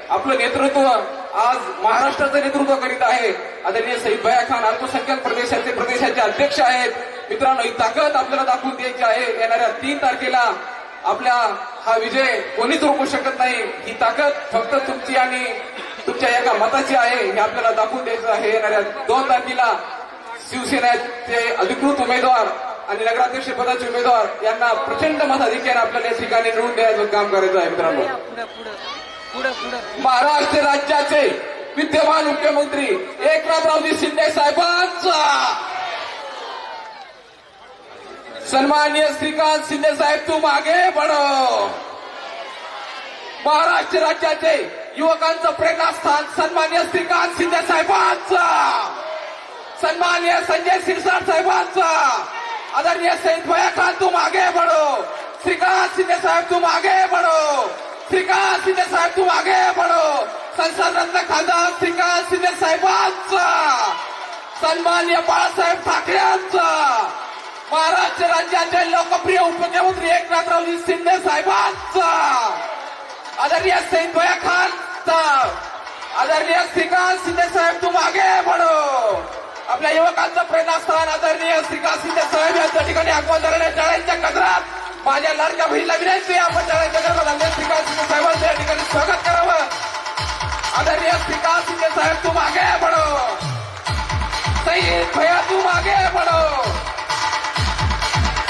आपलं नेतृत्व आज महाराष्ट्राचं नेतृत्व करीत आहे. आदरणीय सईद भैया खान अल्पसंख्याक प्रदेशाचे अध्यक्ष आहेत. मित्रांनो, ही ताकद आपल्याला दाखवून द्यायची आहे. येणाऱ्या 3 तारखेला आपल्या हा विजय कोणीच रोखू शकत नाही. ही ताकद फक्त तुमची आणि तुमच्या एका मताची आहे हे आपल्याला दाखवून द्यायचं आहे. येणाऱ्या 2 तारखेला शिवसेनेचे अधिकृत उमेदवार आणि नगराध्यक्ष पदाचे उमेदवार यांना प्रचंड मताधिक्याने आपल्याला या ठिकाणी निवडून द्यायचं काम करायचं आहे. मित्रांनो, महाराष्ट्र राज्याचे विद्यमान मुख्यमंत्री एकनाथरावजी शिंदे साहेबांचा, सन्माननीय श्रीकांत शिंदे साहेब तुम आगे बढ़ो. महाराष्ट्र राज्याचे युवकांचं प्रेरणास्थान सन्माननीय श्रीकांत शिंदे साहेबांचा, सन्माननीय संजय शिरसाट साहेबांचा, आदरणीय सईद भैया खान तुम आगे बढ़ो. श्रीकांत शिंदे साहेब तुम आगे बढ़ो. श्रीकांत शिंदे साहेब तुम आगे बढ़ो. संसद रत्न खासदार श्रीकांत शिंदे साहेबांचा, सन्माननीय बाळासाहेब ठाकरेंचा, महाराष्ट्र राज्याचे लोकप्रिय उपमुख्यमंत्री एकनाथरावजी शिंदे साहेबांचा, आदरणीय सईद भैया खानचा, आदरणीय श्रीकांत शिंदे साहेब तुम आगे बढ़ो. आपल्या युवकांचं प्रेरणास्थान आदरणीय श्रीकांत शिंदे साहेब यांच्या ठिकाणी आगमन झालेल्या टाळ्यांच्या गजरात माझ्या लाडक्या बहिणीला विनंती आहे, आपण टाळ्यांच्या गजरात आदरणीय श्रीकांत शिंदे साहेबांचं या ठिकाणी स्वागत करावं. आदरणीय श्रीकांत शिंदे साहेब तुम आगे बढ़ो, सईद भैया तुम आगे बढ़ो,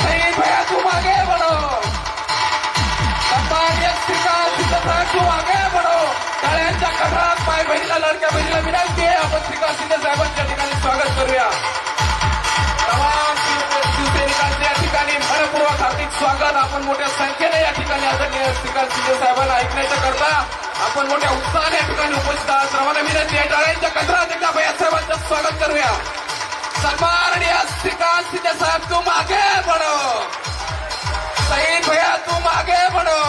सईद भैया तुम आगे बढ़ो, सन्माननीय श्रीकांत शिंदे साहेब तुम आगे बढ़ो. टाळ्यांच्या गजरात माय बहिणीला लाडक्या बहिणीला विनंती आहे, आपण श्रीकांत शिंदे साहेबांच्या ठिकाणी स्वागत करूया. तमाम शिवसैनिकांचे या ठिकाणी मनपूर्वक हार्दिक स्वागत. आपण मोठ्या संख्येने या ठिकाणी आदरणीय श्रीकांत शिंदे साहेबांना ऐकण्याच्या करता आपण मोठ्या उत्साहाने या ठिकाणी उपस्थित आहात. सर्वांना विनंती आहे, टाळ्यांच्या गजरात एकदा भैयासाहेबांचं स्वागत करूया. सन्माननीय श्रीकांत शिंदे साहेब तुम आगे बढ़ो, सईद भैया तुम आगे बढ़ो.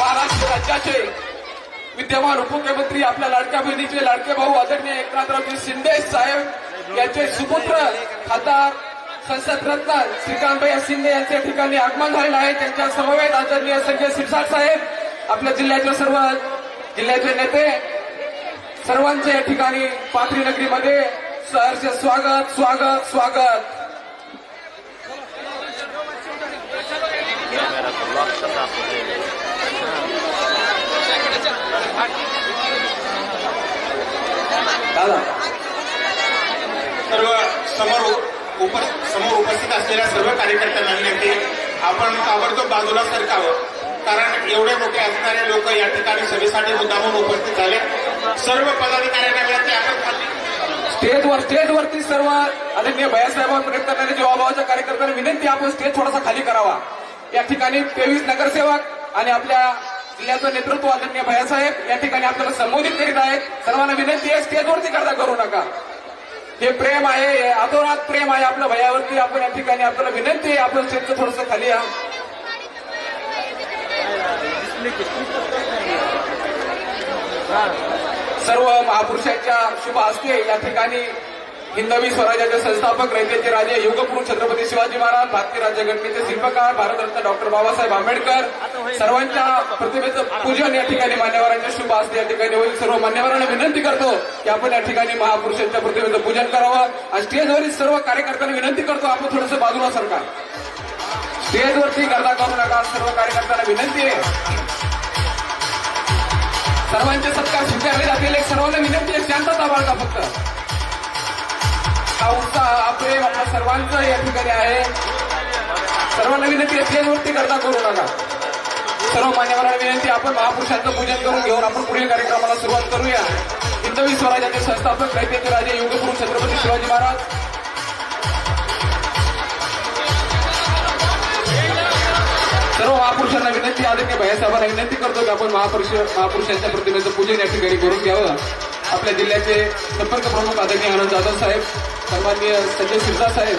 महाराष्ट्र राज्याचे विद्यमान उपमुख्यमंत्री आपल्या लाडक्या बहिणीचे लाडके भाऊ आदरणीय एकनाथरावजी शिंदे साहेब यांचे सुपुत्र खासदार संसद रत्न श्रीकांतभाई शिंदे यांच्या ठिकाणी आगमन झालेलं आहे. त्यांच्या समवेत आदरणीय संजय शिरसाट साहेब, आपल्या जिल्ह्याचे सर्व जिल्ह्याचे नेते, सर्वांचे या ठिकाणी पाथरी नगरीमध्ये सहर्ष स्वागत स्वागत स्वागत. दादा सर्व समोर उपस्थित असलेल्या सर्व कार्यकर्त्यांना विनंती, आपण ताबडतोब बाजूला सरकावं, कारण एवढे मोठे असणारे लोक या ठिकाणी सभेसाठी मुद्दामून उपस्थित झाले. सर्व पदाधिकाऱ्यांना विनंती, आपण खाली स्टेजवरती सर्व आदरणीय भैयासाहेबांना प्रयत्न करणारे जीवाभावाच्या कार्यकर्त्यांना विनंती, आपण स्टेज थोडासा खाली करावा. या ठिकाणी 23 नगरसेवक आणि आपल्या जिल्ह्याचं नेतृत्व आदरणीय भैयासाहेब या ठिकाणी आपल्याला संबोधित करीत आहेत. सर्वांना विनंती आहे, स्टेजवरती गर्दा करू नका. हे प्रेम आहे, हे अधोरात प्रेम आहे आपल्या भैयावरती. आपण या ठिकाणी आपल्याला विनंती आहे, आपण स्टेजचं थोडंसं खाली या. सर्व महापुरुषांच्या शुभ हस्ते या ठिकाणी हिंदवी स्वराज्याचे संस्थापक, रयतेचे राजे, युगपुरुष छत्रपती शिवाजी महाराज, भारतीय राज्यघटनेचे शिल्पकार, भारतरत्न डॉक्टर बाबासाहेब आंबेडकर सर्वांच्या प्रतिमेचं पूजन या ठिकाणी मान्यवरांच्या शुभ हस्ते या ठिकाणी होईल. सर्व मान्यवरांना विनंती करतो की आपण या ठिकाणी महापुरुषांच्या प्रतिमेचं पूजन करावं. आणि स्टेजवरील सर्व कार्यकर्त्यांना विनंती करतो, आपण थोडंसं बाजूला सरका. स्टेजवरती गर्दा करू नका. सर्व कार्यकर्त्यांना विनंती आहे, सर्वांचे सत्कार स्वीकारले जातील. एक सर्वांना विनंती आहे, शांतता बाळगा. फक्त हा उत्साह, हा प्रेम आपल्या सर्वांचं या ठिकाणी आहे. सर्वांना विनंती आहे, स्टेजवरती गर्दा करू नका. सर्व मान्यवरांना विनंती, आपण महापुरुषांचं पूजन करून घेऊन आपण पुढील कार्यक्रमाला सुरुवात करूया. हिंदवी स्वराज्याचे संस्थापक, रयतेचे राजे, युगपुरुष छत्रपती शिवाजी महाराज, सर्व महापुरुषांना विनंती, आदरणीय भैयासाहेबांना विनंती करतो की आपण महापुरुषांच्या प्रतिमेचं पूजन या ठिकाणी करून घ्यावं. आपल्या जिल्ह्याचे संपर्क प्रमुख आदरणीय आनंद जाधव साहेब, सन्माननीय संजय शिरसाट साहेब,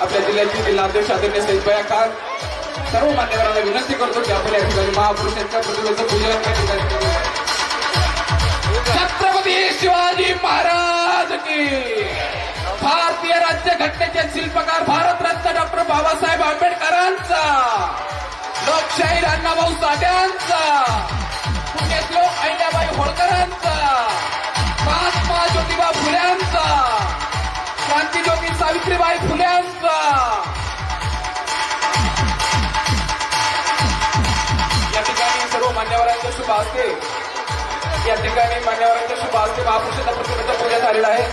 आपल्या जिल्ह्याचे जिल्हाध्यक्ष आदरणीय सईदभाई खान, सर्व मान्यवरांना विनंती करतो की आपण या ठिकाणी महापुरुषांच्या प्रतिमेचं पूजन या ठिकाणी करूया. छत्रपती शिवाजी महाराज की, भारतीय राज्यघटनेचे शिल्पकार भारतरत्न डॉक्टर बाबासाहेब आंबेडकरांचा, लोकशाहीर अण्णाभाऊ साठ्यांचा, पुण्यश्लोक अहिल्याबाई होळकरांचा, महात्मा ज्योतिबा फुल्यांचा, क्रांतिज्योती सावित्रीबाई फुल्यांचा. या ठिकाणी सर्व मान्यवरांच्या शुभ हस्ते या ठिकाणी मान्यवरांच्या शुभ हस्ते महापुरुषांच्या प्रतिमेचं पूजन झालेलं आहे.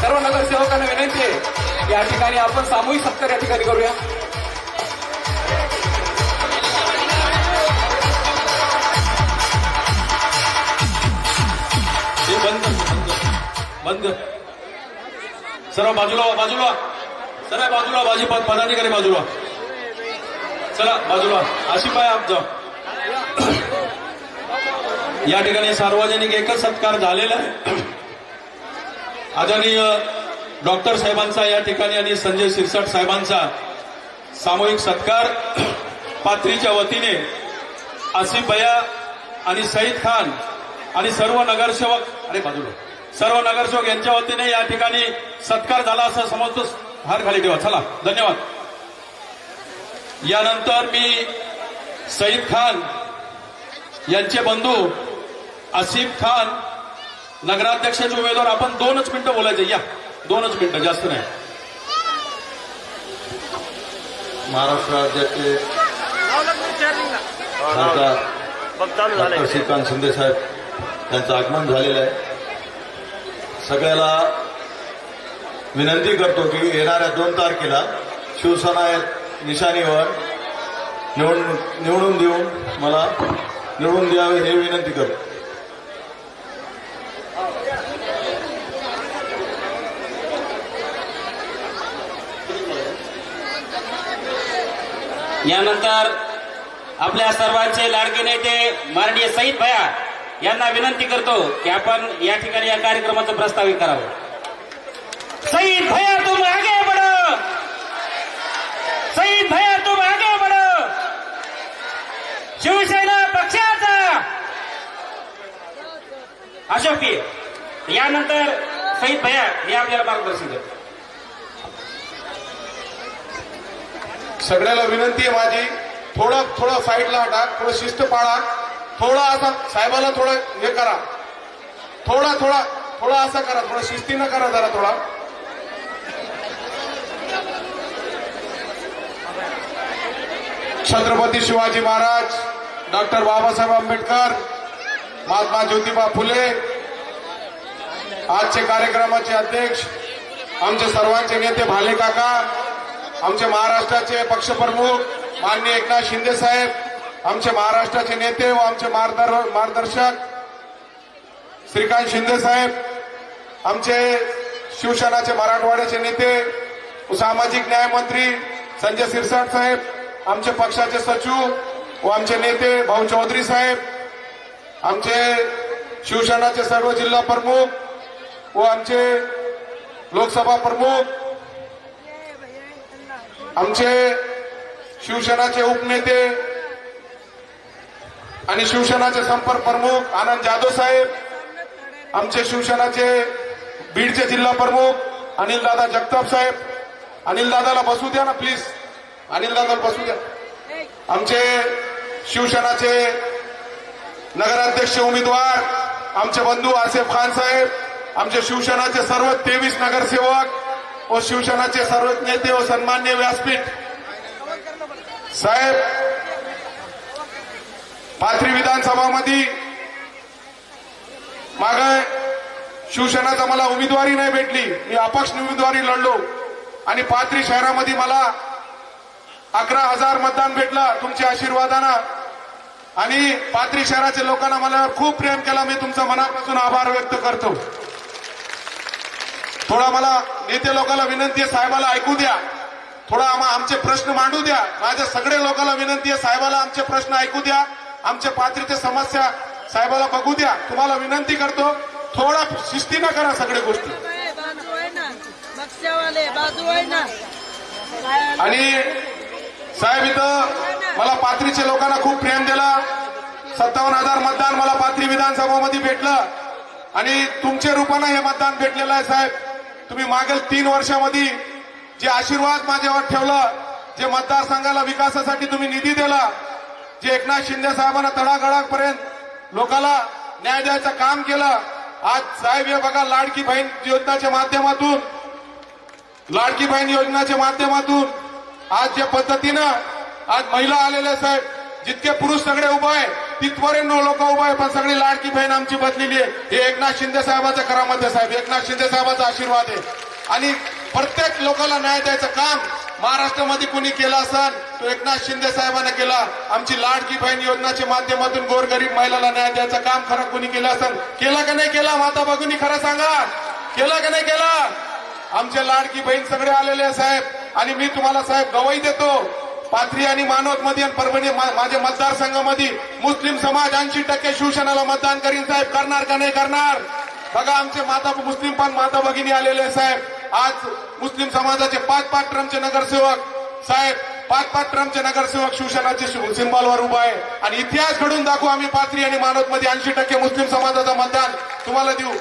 सर्व नगरसेवकांना विनंती आहे, या ठिकाणी आपण सामूहिक सत्कार या ठिकाणी करूया. बंद. सर्व बाजूला बाजूला, सर्व बाजूला, बाजी पदाधिकारी बाजूला, चला बाजूला. आशिफाई आप जाओ. या ठिकाणी सार्वजनिक एकच सत्कार झालेला आहे. आदरणीय डॉक्टर साहेबांचा या ठिकाणी आणि संजय शिरसाट साहेबांचा सामूहिक सत्कार पाथरीच्या वतीने आसिफ भैया आणि सईद खान आणि सर्व नगरसेवक, अरे बाजूला, सर्व नगरसेवक यांच्या वतीने या ठिकाणी सत्कार झाला असं समजतो. हार खाली ठेवा. चला, धन्यवाद. यानंतर मी सईद खान यांचे बंधू आसिफ खान नगराध्यक्षाचे उमेदवार. आपण 2च मिनिटं बोलायचे. या 2च मिनिटं, जास्त नाही. महाराष्ट्र राज्याचे खासदार डॉक्टर श्रीकांत शिंदे साहेब यांचं आगमन झालेलं आहे. सगळ्याला विनंती करतो की येणाऱ्या 2 तारखेला शिवसेना या निशाणीवर निवडून देऊन मला निवडून द्यावे हे विनंती करतो. यानंतर आपल्या सर्वांचे लाडके नेते माननीय सईद भैया यांना विनंती करतो की आपण या ठिकाणी या कार्यक्रमाचं प्रस्तावित करावं. सईद भैया तुम आगे बढ़ो, सईद भैया तुम आगे बढ़ो. शिवसेना पक्षाचा अशोक पी. यानंतर सईद भैया हे आपल्याला मार्गदर्शन करतो. सगळ्याला विनंती आहे माझी, थोडं साईडला हटा, थोडं शिस्त पाळा, थोडा असा साहेबाला थोडं हे करा, थोडा असा करा, थोडं शिस्तीनं करा जरा थोडा. छत्रपती शिवाजी महाराज, डॉक्टर बाबासाहेब आंबेडकर, महात्मा ज्योतिबा फुले आजचे कार्यक्रमाचे अध्यक्ष, आमचे सर्वांचे नेते भाले काका, आमचे महाराष्ट्राचे पक्षप्रमुख माननीय एकनाथ शिंदे साहेब, आमचे महाराष्ट्राचे नेते व आमचे मार्गदर्शक श्रीकांत शिंदे साहेब, आमचे शिवसेनाचे मराठवाड्याचे नेते व सामाजिक न्याय मंत्री संजय सिरसाट साहेब, आमचे पक्षाचे सचिव व आमचे नेते भाऊ चौधरी साहेब, आमचे शिवसेनाचे सर्व जिल्हा प्रमुख व आमचे लोकसभा प्रमुख, आमचे शिवसेनाचे उपनेते आणि शिवसेनाचे संपर्क प्रमुख आनंद जाधव साहेब, आमचे शिवसेनाचे बीडचे जिल्हा प्रमुख अनिलदादा जगताप साहेब. अनिलदादाला बसू द्या ना प्लीज, अनिलदादाला बसू द्या. आमचे शिवसेनाचे नगराध्यक्ष उमेदवार आमचे बंधू आसिफ खान साहेब, आमचे शिवसेनाचे सर्व 23 नगरसेवक व शिवसेनाचे सर्व नेते व सन्मान्य व्यासपीठ साहेब, पाथरी विधानसभामध्ये मागे शिवसेनाचा मला उमेदवारी नाही भेटली, मी अपक्ष उमेदवारी लढलो आणि पाथरी शहरामध्ये मला 11,000 मतदान भेटलं तुमच्या आशीर्वादानं. आणि पाथरी शहराच्या लोकांना मला खूप प्रेम केला. मी तुमचा मनापासून आभार व्यक्त करतो. थोडा मला नेते लोकांना विनंती आहे, साहेबाला ऐकू द्या, थोडा आमचे प्रश्न मांडू द्या. माझ्या सगळ्या लोकांना विनंती आहे, साहेबाला आमचे प्रश्न ऐकू द्या, आमच्या पाथरीच्या समस्या साहेबाला बघू द्या. तुम्हाला विनंती करतो, थोडा शिस्तीनं करा सगळ्या गोष्टी. आणि साहेब इथं मला पाथरीच्या लोकांना खूप प्रेम दिला. 57,000 मतदान मला पाथरी विधानसभामध्ये भेटलं आणि तुमच्या रूपानं हे मतदान भेटलेलं आहे. साहेब तुम्ही मागील 3 वर्षामध्ये जे आशीर्वाद माझ्यावर ठेवलं, जे मतदारसंघाला विकासासाठी तुम्ही निधी दिला, जे एकनाथ शिंदे साहेबांना तळागाळापर्यंत लोकांना न्याय द्यायचं काम केलं. आज साहेब हे बघा, लाडकी बहीण योजनाच्या माध्यमातून, लाडकी बहीण योजनाच्या माध्यमातून आज ज्या पद्धतीनं आज महिला आलेल्या साहेब, जितके पुरुष सगळे उभे आहे तिथपर्यंत लोक उभे आहे, पण सगळी लाडकी बहीण आमची बदलेली आहे. हे एकनाथ शिंदे साहेबाचं करामत आहे साहेब, एकनाथ शिंदे साहेबाचा आशीर्वाद आहे. आणि प्रत्येक लोकांना न्याय द्यायचं काम महाराष्ट्रामध्ये कोणी केलं असेल तो एकनाथ शिंदे साहेबांनी केला. आमची लाडकी बहीण योजनाच्या माध्यमातून गोरगरीब महिलांना न्याय द्यायचं काम खरं कोणी केलं असेल, केलं का नाही केलं? माता भगिनी खरं सांगा, केलं का नाही केलं? आमचे लाडकी बहीण सगळे आलेले आहे साहेब. आणि मी तुम्हाला साहेब गवाही देतो, पाथरी आणि मानवत मध्ये आणि परभणी माझ्या मतदारसंघामध्ये मुस्लिम समाज 80% शिवसेनेला मतदान करीन साहेब. करणार का नाही करणार? बघा आमचे मुस्लिम पण माता भगिनी आलेले आहे साहेब. आज मुस्लिम समाजाचे 5-5 ट्रमचे नगरसेवक साहेब, 5-5 ट्रमचे नगरसेवक शिवसेनाचे सिंबॉलवर उभा आहे. आणि इतिहास घडून दाखवू आम्ही पाथरी आणि मानवत मध्ये 80% मुस्लिम समाजाचं मतदान तुम्हाला देऊ.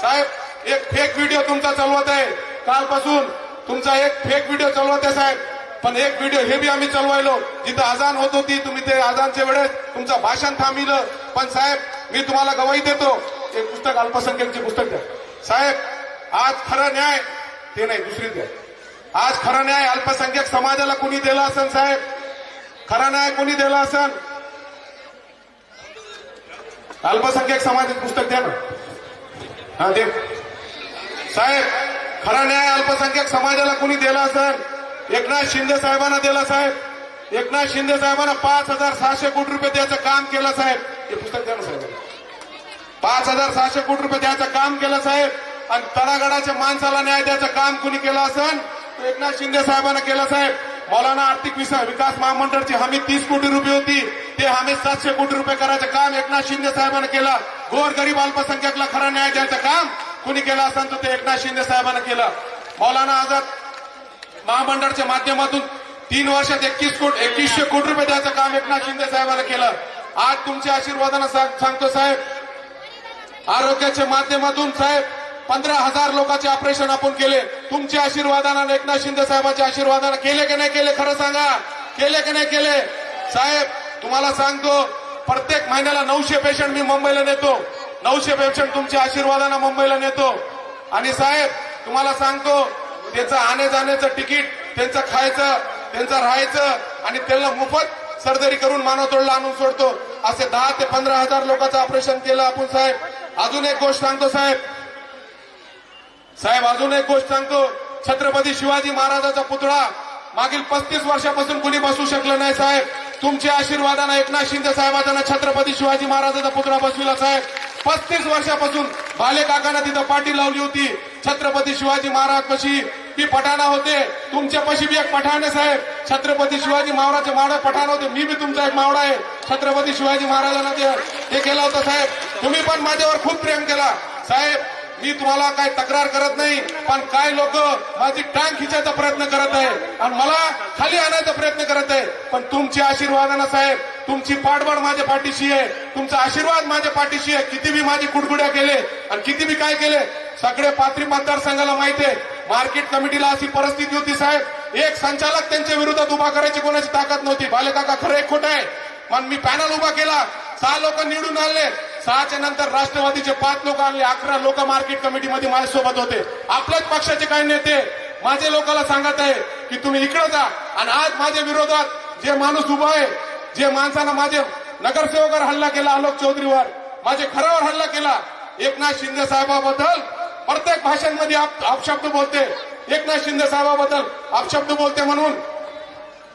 साहेब एक फेक व्हिडिओ तुमचा चालवत आहे, कालपासून तुमचा एक फेक व्हिडिओ चालवत आहे साहेब. पण एक व्हिडिओ हे बी आम्ही चालवायलो, जिथं अजान होत होती तुम्ही ते अजानच्या वेळेस तुमचं भाषण थांबविलं. पण साहेब मी तुम्हाला गवाही देतो. एक पुस्तक अल्पसंख्याकचे पुस्तक द्या साहेब. आज खरा न्याय ते नाही दुसरी द्या. आज खरा न्याय अल्पसंख्याक समाजाला कुणी दिला असेल साहेब? खरा न्याय कोणी दिला असेल? अल्पसंख्याक समाजाचं पुस्तक द्या ना. हा दे साहेब. खरा न्याय अल्पसंख्याक समाजाला कुणी दिला असेल? एकनाथ शिंदे साहेबांना दिला साहेब. एकनाथ शिंदे साहेबांना 5,600 कोटी रुपये द्यायचं काम केलं साहेब. हे पुस्तक द्या ना साहेब. 5,600 कोटी रुपये द्यायचं काम केलं साहेब. आणि तळागाळाच्या माणसाला न्याय द्यायचं काम कुणी केलं असेल? एकनाथ शिंदे साहेबांना केलं साहेब. मौलाना आर्थिक विकास महामंडळाची हमी 30 कोटी रुपये होती, ते हमी 700 कोटी रुपये करायचं काम एकनाथ शिंदे साहेबांना केलं. गोरगरीब अल्पसंख्याकला खरा न्याय द्यायचं काम कुणी केलं असेल तर ते एकनाथ शिंदे साहेबांना केलं. मौलाना आझाद महामंडळाच्या माध्यमातून 3 वर्षात 2100 कोटी रुपये द्यायचं काम एकनाथ शिंदे साहेबांना केलं. आज तुमच्या आशीर्वादानं सांगतो साहेब, आरोग्याच्या माध्यमातून साहेब 15,000 लोकांचे ऑपरेशन आपण केले. तुमच्या आशीर्वादानं, एकनाथ शिंदे साहेबांच्या आशीर्वादानं केले की नाही केले? खरं सांगा, केले की नाही केले? साहेब तुम्हाला सांगतो, प्रत्येक महिन्याला 900 पेशंट मी मुंबईला नेतो. 900 पेशंट तुमच्या आशीर्वादानं मुंबईला नेतो. आणि साहेब तुम्हाला सांगतो, त्याचं आणे जाण्याचं तिकीट, त्यांचं खायचं, त्यांचं राहायचं आणि त्यांना मोफत सर्जरी करून मानवतोडला आणून सोडतो. असे 10 ते 15,000 लोकांचं ऑपरेशन केलं आपण साहेब. अजून एक गोष्ट सांगतो साहेब, अजून एक गोष्ट सांगतो. छत्रपती शिवाजी महाराजांचा पुतळा मागील 35 वर्षापासून कुणी बसवू शकलं नाही साहेब. तुमच्या आशीर्वादानं एकनाथ शिंदे साहेबांना छत्रपती शिवाजी महाराजांचा पुतळा बसविला साहेब. 35 वर्षापासून भाले काकांना तिथं पाठी लावली होती. छत्रपती शिवाजी महाराज पशी ती पठाणा होते. तुमच्या पशी बी एक पठाण आहे साहेब. छत्रपती शिवाजी महाराजचे मावळा पठाण होते. मी बी तुमचा एक मावळा आहे. छत्रपती शिवाजी महाराजांना ते केलं होतं साहेब. तुम्ही पण माझ्यावर खूप प्रेम केला साहेब. मी तुम्हाला काय तक्रार करत नाही, पण काय लोक माझी टांग खिचायचा प्रयत्न करत आहे आणि मला खाली आणायचा प्रयत्न करत आहे. पण तुमच्या आशीर्वादानं साहेब, तुमची पाठबळ माझ्या पाठीशी आहे, तुमचा आशीर्वाद माझ्या पाठीशी आहे. किती बी माझी कुडकुड्या केले आणि किती बी काय केले, सगळे पाथरी मतदारसंघाला माहिती आहे. मार्केट कमिटीला अशी परिस्थिती होती साहेब, एक संचालक त्यांच्या विरोधात उभा करायची कोणाची ताकद नव्हती. भालेकाका खरं एक खोटं आहे. पण मी पॅनल उभा केला, 6 लोक निवडून आले. 6च्या नंतर राष्ट्रवादीचे 5 लोक आले, 11 लोक मार्केट कमिटीमध्ये माझ्यासोबत होते. आपल्याच पक्षाचे काही नेते माझे लोकांना सांगत आहे की तुम्ही इकडे जा. आणि आज माझ्या विरोधात जे माणूस उभा आहे, जे माणसानं माझे नगरसेवकावर हल्ला केला, आलोक चौधरीवर, माझे खरावर हल्ला केला, एकनाथ शिंदे साहेबाबद्दल प्रत्येक भाषणांमध्ये अपशब्द बोलते. एकनाथ शिंदे साहेबाबद्दल अपशब्द बोलते म्हणून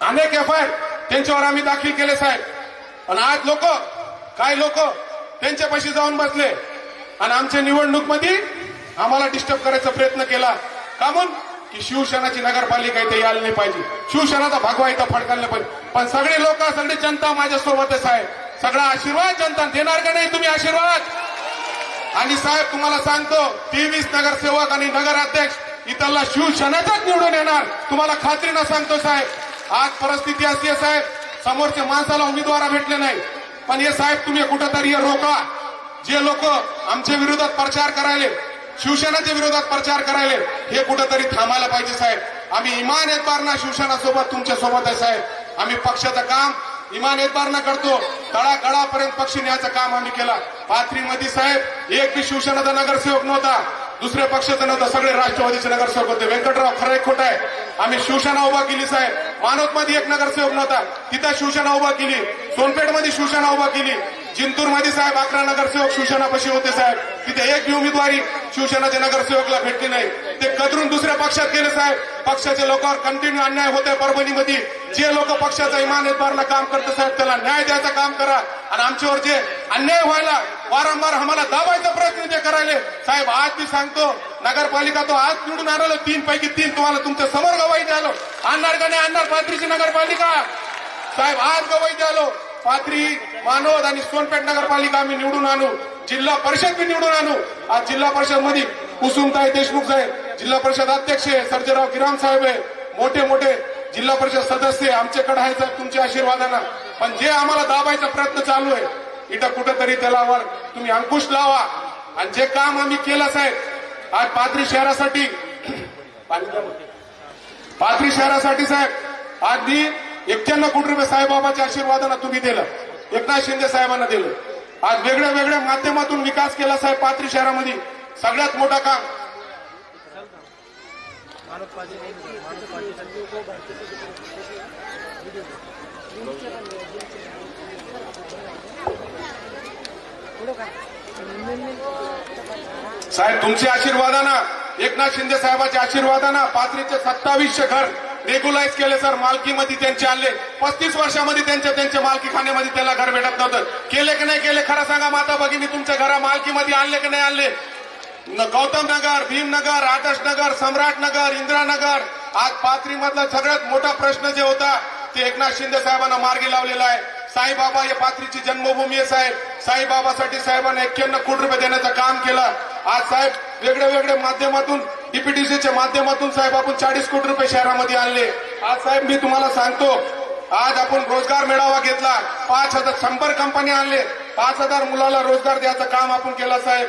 अनेक FIR त्यांच्यावर आम्ही दाखल केले साहेब. आणि आज काही लोक त्यांच्यापाशी जाऊन बसले आणि आमच्या निवडणूकमध्ये आम्हाला डिस्टर्ब करायचा प्रयत्न केला. का म्हणून की शिवसेनाची नगरपालिका इथे यायला नाही पाहिजे, शिवसेनाचा भगवा इथं फडकायला नाही पाहिजे. पण सगळे लोक, सगळी जनता माझ्यासोबत आहे साहेब. सगळा आशीर्वाद जनता देणार का नाही तुम्ही आशीर्वाद? आणि साहेब तुम्हाला सांगतो, 23 नगरसेवक आणि नगराध्यक्ष इथला शिवसेनेचाच निवडून येणार, तुम्हाला खात्रीनं सांगतो साहेब. आज परिस्थिती अशी आहे साहेब, समोरच्या माणसाला उमेदवार भेटले नाही. पण हे साहेब तुम्ही कुठंतरी रोका. जे लोक आमच्या विरोधात प्रचार करायले, शिवसेनेच्या विरोधात प्रचार करायले, हे कुठंतरी थांबायला पाहिजे साहेब. आम्ही इमान एतबारना शिवसेनासोबत तुमच्या सोबत आहे साहेब. आम्ही पक्षाचं काम इमान एतबारना करतो. तळागाळापर्यंत पक्ष न्यायचं काम आम्ही केला. पाथरीमध्ये साहेब एक बी शिवसेनेचा नगरसेवक नव्हता, दुसऱ्या पक्षाचं नव्हतं, सगळे राष्ट्रवादीचे नगरसेवक होते. व्यंकटराव खरं एक खोटं आहे. आम्ही शिवसेना उभा केली साहेब. मानवतमध्ये एक नगरसेवक नव्हता, तिथं शिवसेना उभा केली. सोनपेठमध्ये शिवसेना उभा केली. जिंतूरमध्ये साहेब 11 नगरसेवक शिवसेनापाशी होते साहेब. तिथे एक बी उमेदवारी शिवसेनाच्या नगरसेवकला भेटली नाही. ते कदरून दुसऱ्या पक्षात गेले साहेब. पक्षाच्या लोकांवर कंटिन्यू अन्याय होते. परभणीमध्ये जे लोक पक्षाचा इमान एतबारला काम करतात साहेब, त्याला न्याय द्यायचं काम करा. आणि आमच्यावर जे अन्याय व्हायला वारंवार आम्हाला दाबायचा प्रयत्न जे करायले साहेब, आज मी सांगतो, नगरपालिका तो आज निवडून आलेलो 3 पैकी 3 तुम्हाला तुमच्या समोर गवाही द्यालो. आणणार का नाही आणणार पाथरीची नगरपालिका साहेब? आज गवाही द्यालो. पाथरी, मानवत आणि सोनपेठ नगरपालिका आम्ही निवडून आणू. जिल्हा परिषद बी निवडून आणू. आज जिल्हा परिषद मध्ये कुसुमताई देशमुख साहेब जिल्हा परिषद अध्यक्ष आहे, सर्जेराव गिराम साहेब आहे, मोठे मोठे जिल्हा परिषद सदस्य आमच्याकडे आहे साहेब तुमच्या आशीर्वादानं. पण जे आम्हाला दाबायचा प्रयत्न चालू आहे, इथं कुठंतरी त्याला तुम्ही अंकुश लावा. आणि जे काम आम्ही केलं साहेब, आज पाथरी शहरासाठी साहेब, आज मी 91 कोटी रुपये साईबाबाच्या आशीर्वादानं तुम्ही दिलं, एकनाथ शिंदे साहेबांना दिलं. आज वेगळ्या वेगळ्या माध्यमातून विकास केला साहेब पाथरी शहरामध्ये. सगळ्यात मोठा काम साहेब तुमच्या आशीर्वादानं, एकनाथ शिंदे साहेबांच्या आशीर्वादानं पाथरीचे 2700 घर रेग्युलाइज केले सर. मालकीमध्ये त्यांचे आणले. 35 वर्षामध्ये त्यांच्या मालकीखान्यामध्ये त्याला घर भेटत नव्हतं. केले की नाही केले खरं सांगा माता भगिनी, तुमच्या घरा मालकीमध्ये आणले की नाही आणले? गौतम नगर, भीमनगर, आदर्श नगर, सम्राट नगर, इंदिरानगर. आज पाथरी मधला सगळ्यात मोठा प्रश्न जे होता ते एकनाथ शिंदे साहेबांना मार्गी लावलेला आहे. साईबाबा या पाथरीची जन्मभूमी आहे साहेब. साईबाबासाठी साहेबांना 91 कोटी रुपये देण्याचं काम केलं. आज साहेब वेगळ्या वेगळ्या माध्यमातून डीपीटीसीच्या माध्यमातून साहेब आपण 40 कोटी रुपये शहरामध्ये आणले. आज साहेब मी तुम्हाला सांगतो, आज आपण रोजगार मेळावा घेतला. 100 कंपन्या आणले. 5000 मुलाला रोजगार द्यायचं काम आपण केलं साहेब.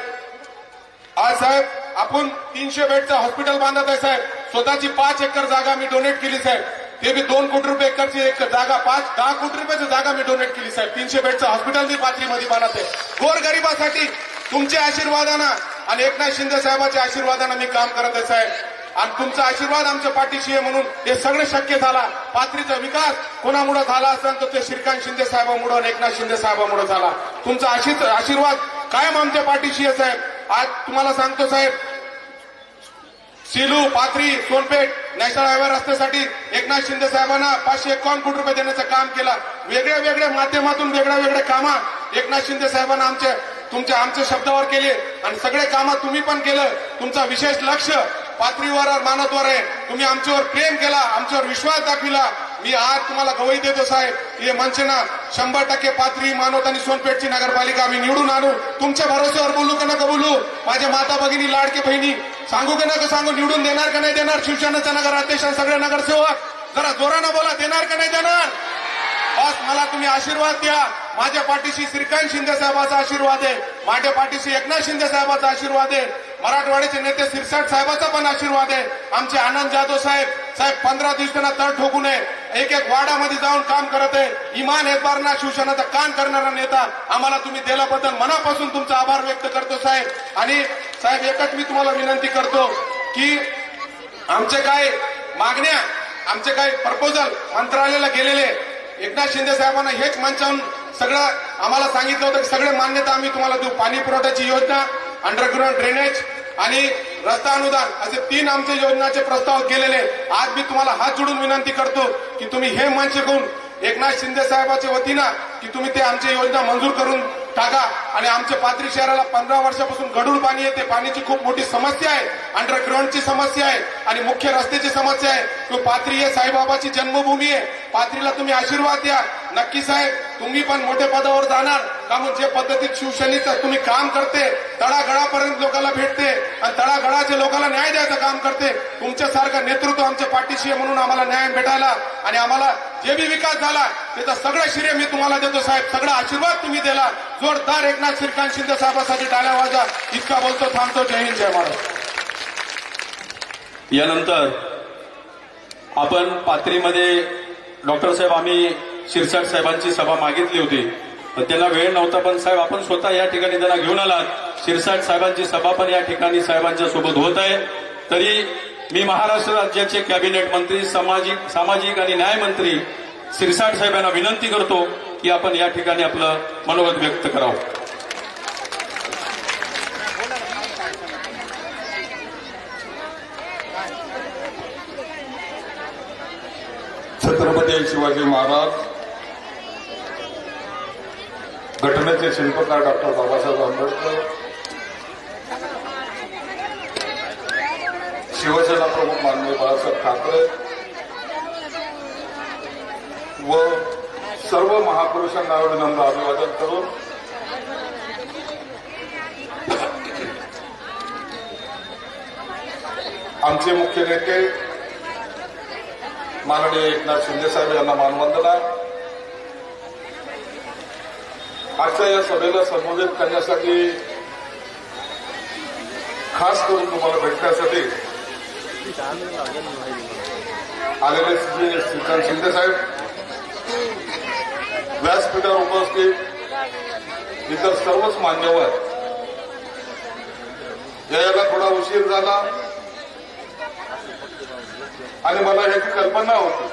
आज साहेब आपण 300 बेडचं हॉस्पिटल बांधत आहे साहेब. स्वतःची 5 एकर जागा मी डोनेट केली साहेब. ते बी 2 कोटी रुपये एकरची एक जागा, 10 कोटी रुपयाची जागा मी डोनेट केली साहेब. 300 बेडचं हॉस्पिटल मी पाथरीमध्ये बांधत आहे. गोरगरिबासाठी तुमच्या आशीर्वादानं आणि एकनाथ शिंदे साहेबांच्या आशीर्वादानं मी काम करत आहे साहेब. आणि तुमचा आशीर्वाद आमच्या पाठीशी आहे म्हणून हे सगळं शक्य झाला. पाथरीचा विकास कोणामुळे झाला असेल तर ते श्रीकांत शिंदे साहेबांमुळे आणि एकनाथ शिंदे साहेबांमुळे झाला. तुमचा आशीर्वाद कायम आमच्या पाठीशी आहे साहेब. आज तुम्हाला सांगतो साहेब, सेलू, पाथरी, सोनपेठ नॅशनल हायवे रस्त्यासाठी एकनाथ शिंदे साहेबांना 551 कोटी रुपये देण्याचं काम केलं. वेगळ्या वेगळ्या माध्यमातून वेगळ्या वेगळ्या कामं एकनाथ शिंदे साहेबांना आमच्या शब्दावर केले आणि सगळे कामं तुम्ही पण केलं. तुमचा विशेष लक्ष पाथरीवर मानवतवर आहे. तुम्ही आमच्यावर प्रेम केला, आमच्यावर विश्वास दाखविला. मी आज तुम्हाला गवाही देतो साहेब, हे मनसेना 100% पाथरी, मानवत आणि सोनपेठची नगरपालिका आम्ही निवडून आणू. तुमच्या भरोश्यावर बोलू का नका बोलू? माझ्या माता भगिनी, लाडके बहिणी, सांगू का नका सांगू? निवडून देणार का नाही देणार? शिवसेनेचा नगराध्यक्ष, सगळे नगरसेवक जरा जोरानं बोला, देणार का नाही देणार? बस मला तुम्ही आशीर्वाद द्या. माझ्या पाठीशी श्रीकांत शिंदे साहेबांचा आशीर्वाद आहे. माझ्या पाठीशी एकनाथ शिंदे साहेबांचा आशीर्वाद आहे. मराठवाड्याचे नेते शिरसाट साहेबांचा पण आशीर्वाद आहे. आमचे आनंद जाधव साहेब 15 दिवसांना तळ ठोकू नये, एक वाडामध्ये जाऊन काम करत आहे. इमान एतबारना शिवसेनेचा काम करणारा नेता आम्हाला तुम्ही दिल्याबद्दल मनापासून तुमचा आभार व्यक्त करतो साहेब. आणि साहेब एकच मी तुम्हाला विनंती करतो की आमचे काय मागण्या, आमचे काय प्रपोजल मंत्रालयाला गेलेले एकनाथ शिंदे साहेबांना हेच मंचावून सगळं आम्हाला सांगितलं होतं की सगळे मान्यता आम्ही तुम्हाला देऊ. पाणी पुरवठ्याची योजना, अंडरग्राऊंड ड्रेनेज आणि रस्ता अनुदान असे 3 आमचे योजनाचे प्रस्ताव केलेले. आज मी तुम्हाला हात जोडून विनंती करतो की तुम्ही हे मंच घेऊन एकनाथ शिंदे साहेबांच्या वतीनं की तुम्ही ते आमची योजना मंजूर करून टाका. आणि आमच्या पाथरी शहराला 15 वर्षापासून गढूळ पाणी येते. पाण्याची खूप मोठी समस्या आहे, अंडरग्राऊंडची समस्या आहे आणि मुख्य रस्त्याची समस्या आहे. तो पाथरी हे साईबाबाची जन्मभूमी आहे. पाथरीला तुम्ही आशीर्वाद द्या. नक्की साहेब तुम्ही पण मोठ्या पदावर जाणार का? मग जे पद्धतीत शिवसेनेचं तुम्ही काम करते, तळागळापर्यंत लोकांना भेटते आणि तळागळाच्या लोकांना न्याय द्यायचं काम करते. तुमच्यासारखं नेतृत्व आमच्या पाठीशी आहे म्हणून आम्हाला न्याय भेटायला आणि आम्हाला जे बी विकास झाला त्याचा सगळं श्रेय मी तुम्हाला देतो साहेब. सगळा आशीर्वाद तुम्ही दिला. जोरदार एकनाथ श्रीकांत शिंदे साहेबांसाठी टाळ्या वाजा. इतका बोलतो, थांबतो. जय हिंद, जय महाराष्ट्र. यानंतर आपण पाथरीमध्ये डॉक्टर साहेब आम्ही शिरसाट साहेबांची सभा मागितली होती, पण त्यांना वेळ नव्हता. पण साहेब आपण स्वतः या ठिकाणी त्यांना घेऊन आलात. शिरसाट साहेबांची सभा पण या ठिकाणी साहेबांच्या सोबत होत आहे. तरी मी महाराष्ट्र राज्याचे कॅबिनेट मंत्री, सामाजिक आणि न्याय मंत्री शिरसाट साहेबांना विनंती करतो की आपण या ठिकाणी आपलं मनोगत व्यक्त करावं. छत्रपती शिवाजी महाराज, घटनेचे शिल्पकार डॉक्टर बाबासाहेब आंबेडकर, शिवसेना प्रमुख माननीय बाळासाहेब ठाकरे व सर्व महापुरुषांना विनम्र अभिवादन करून आमचे मुख्य नेते माननीय एकनाथ शिंदे साहेब यांना मानवंदना. आजच्या या सभेला संबोधित करण्यासाठी, खास करून तुम्हाला भेटण्यासाठी आलेले श्रीकांत शिंदे साहेब, व्यासपीठावर उपस्थित इतर सर्वच मान्यवर, यायला थोडा उशीर झाला आणि मला याची कल्पना होती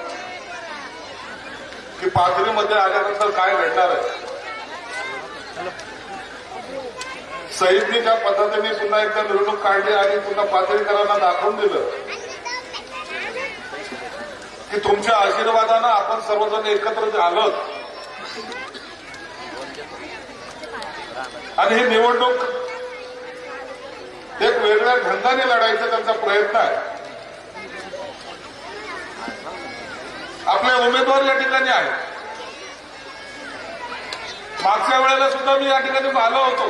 की पाथरीमध्ये आल्यानंतर काय घडणार आहे. सईदनी ज्या पद्धतीने पुन्हा एकदा मिरवणूक काढली आणि पुन्हा पाथरीकरांना दाखवून दिलं की तुमच्या आशीर्वादानं आपण सर्वजण एकत्र आलोत आणि ही निवडणूक एक वेगळ्या ढंगाने लढायचा त्यांचा प्रयत्न आहे. आपले उमेदवार या ठिकाणी आहेत. मागच्या वेळेला सुद्धा मी या ठिकाणी आलो होतो.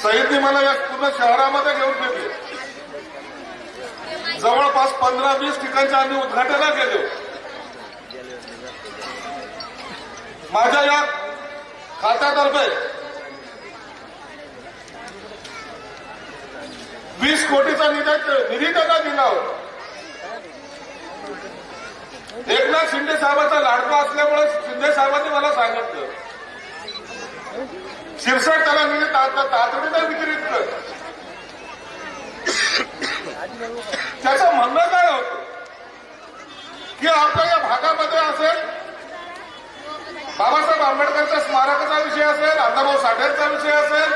सईदनी मला या पूर्ण शहरामध्ये घेऊन फिरले. जवळपास 15-20 ठिकाणचे आम्ही उद्घाटन केले. माझ्या या खात्यातर्फे 20 कोटीचा निधी त्यांना दिला होता. एकनाथ शिंदे साहेबांचा लाडका असल्यामुळे शिंदे साहेबांनी मला सांगितलं शिरसाट त्याला निधी तातडीने वितरित कर. त्याचं म्हणणं काय होतं की आपल्या या भागामध्ये असेल, बाबासाहेब आंबेडकरच्या स्मारकाचा विषय असेल, अण्णाभाऊ साठेंचा विषय असेल,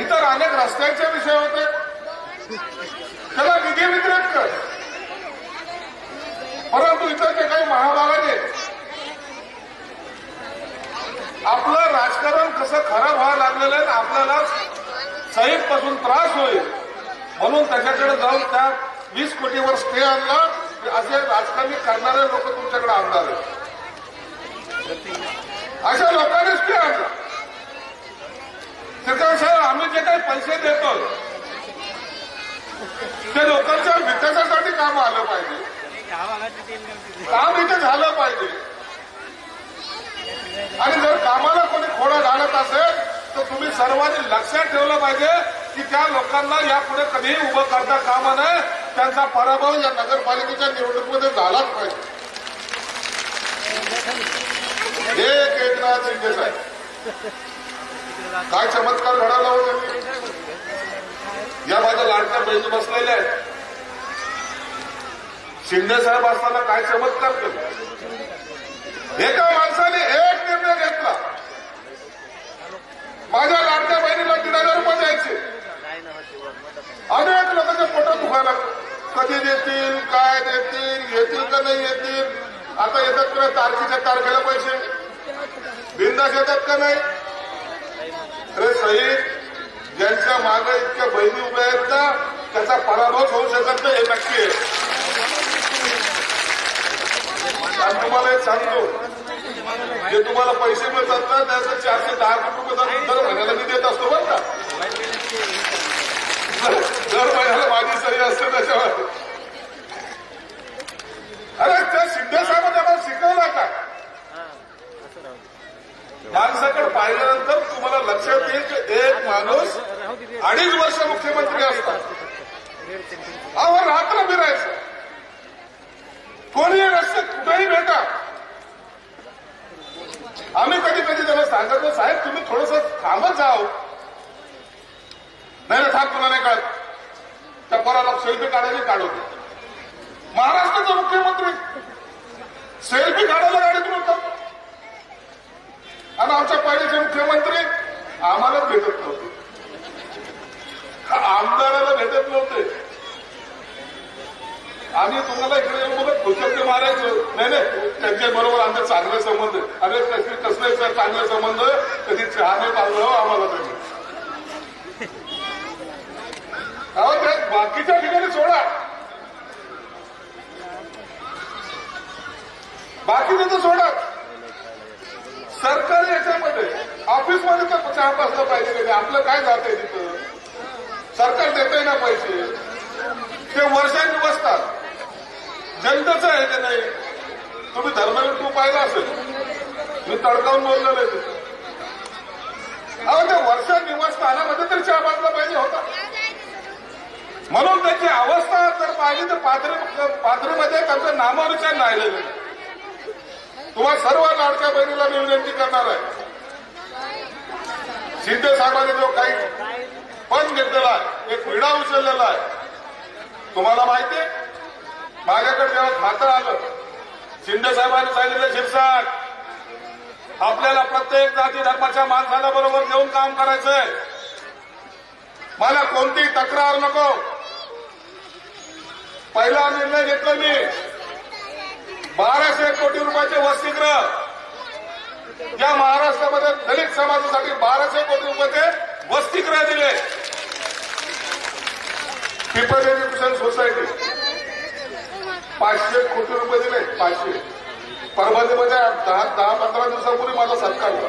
इतर अनेक रस्त्यांचे विषय होते, त्याला निधी वितरित कर. परंतु इतर जे काही महाभागाने आपलं राजकारण कसं खराब व्हायला लागलेलं आहे, आपल्याला सईद पासून त्रास होईल म्हणून त्याच्याकडे जाऊन त्या 20 कोटीवर स्टे आणला. असे राजकारणी करणारे लोक तुमच्याकडे आमदार आहेत. अशा लोकांनी स्टे आणला. सरकार साहेब, आम्ही जे काही पैसे देतो ते लोकांच्या विकासासाठी काम आलं पाहिजे, काम इथे झालं पाहिजे. आणि जर कामाला कोणी खोडा घालत असेल तर तुम्ही सर्वांनी लक्षात ठेवलं पाहिजे की त्या लोकांना यापुढे कधीही उभं करता कामा नये. त्यांचा पराभव या नगरपालिकेच्या निवडणुकीमध्ये झालाच पाहिजे. एकनाथ शिंदे साहेब काय चमत्कार घडवला हो त्यांनी. या माझ्या लाडक्या बहिणी बसलेल्या आहेत. शिंदे साहेब असताना काय चमत्कार केला. एका माणसाने एक निर्णय घेतला, माझ्या लाडक्या बहिणीला 3,000 रुपये द्यायचे. अनेक लोकांच्या पोटात दुखायला लागलं. कधी देतील, काय देतील, येतील का नाही येतील. आता येतात का तारखेच्या तारखेला पैसे, बिंदास येतात का नाही. अरे सईद ज्यांच्या मागे इतक्या बहिणी उभ्या आहेत ना, त्याचा पराभव होऊ शकत नाही, हे नक्की आहे. आणि तुम्हाला एक सांगतो, जे तुम्हाला पैसे मिळतात ना त्याचं 410 कोटी रुपये दर महिन्याला मी देत असतो बरं का. दर महिन्याला माझी सही असते त्याच्यावर. अरे त्या शिंदे साहेबांनी मला शिकवला का. माणसाकडे पाहिल्यानंतर तुम्हाला लक्षात येईल की एक माणूस 2.5 वर्ष मुख्यमंत्री असतात, अहो रात्र फिरायचं, कोणी रस्ते कुठेही भेटा. आम्ही कधी कधी त्याला सांगितलं, साहेब तुम्ही थोडंसं थांबत जाओ. नाही थांब, तुला नाही कळत. त्या पोराला सेल्फी काढायची काढवतो. महाराष्ट्राचा मुख्यमंत्री सेल्फी काढायला गाडीतून होता. आणि आमच्या पहिलेचे मुख्यमंत्री आम्हालाच भेटत नव्हते, आमदाराला भेटत नव्हते. आम्ही तुम्हाला इकडे येऊन बघत खुशबे मारायचो. नाही त्यांच्या बरोबर आमचे चांगले संबंध. अरे कसले सर चांगले संबंध, कधी चहा नाही पाहिलं हो आम्हाला त्यांनी. अहो त्या बाकीच्या ठिकाणी सोडा, बाकीचं तर सोडा. सरकारी याच्यामध्ये ऑफिसमध्ये तर चहा बसलं पाहिजे. आपलं काय जातंय तिथं, सरकार देतंय ना पैसे, ते वर्षांनी बसतात. जनतेचं आहे ते नाही. तुम्ही धर्मवीर तू पाहिला असेल, मी तडकावून बोललेलो आहे तिथं. अहो त्या वर्षा निवासस्थानामध्ये तर चहा बांधला पाहिजे होता. म्हणून त्याची अवस्था जर पाहिली तर पाथरीमध्ये त्यांचं नामोनिशाण राहिलेलं. तुम्हाला सर्व लाडक्या बहिणीला मी विनंती करणार आहे, शिंदे साहेबांनी जो काही पण घेतलेला आहे, एक विडा उचललेला आहे. तुम्हाला माहिती आहे, माझ्याकडे जेव्हा खातं आलं, शिंदे साहेबांनी सांगितलं, शिरसाट आपल्याला प्रत्येक जाती धर्माच्या माणसाला बरोबर घेऊन काम करायचंय. मला कोणतीही तक्रार नको. पहिला निर्णय घेतला मी 1200 कोटी रुपयाचे वसतिगृह या महाराष्ट्रामध्ये दलित समाजासाठी 1200 कोटी रुपयाचे वसतिगृह दिले. पीपल एज्युकेशन सोसायटी 500 कोटी रुपये दिले. 500. परभणीमध्ये 10-15 दिवसापूर्वी माझा सत्कार झाला.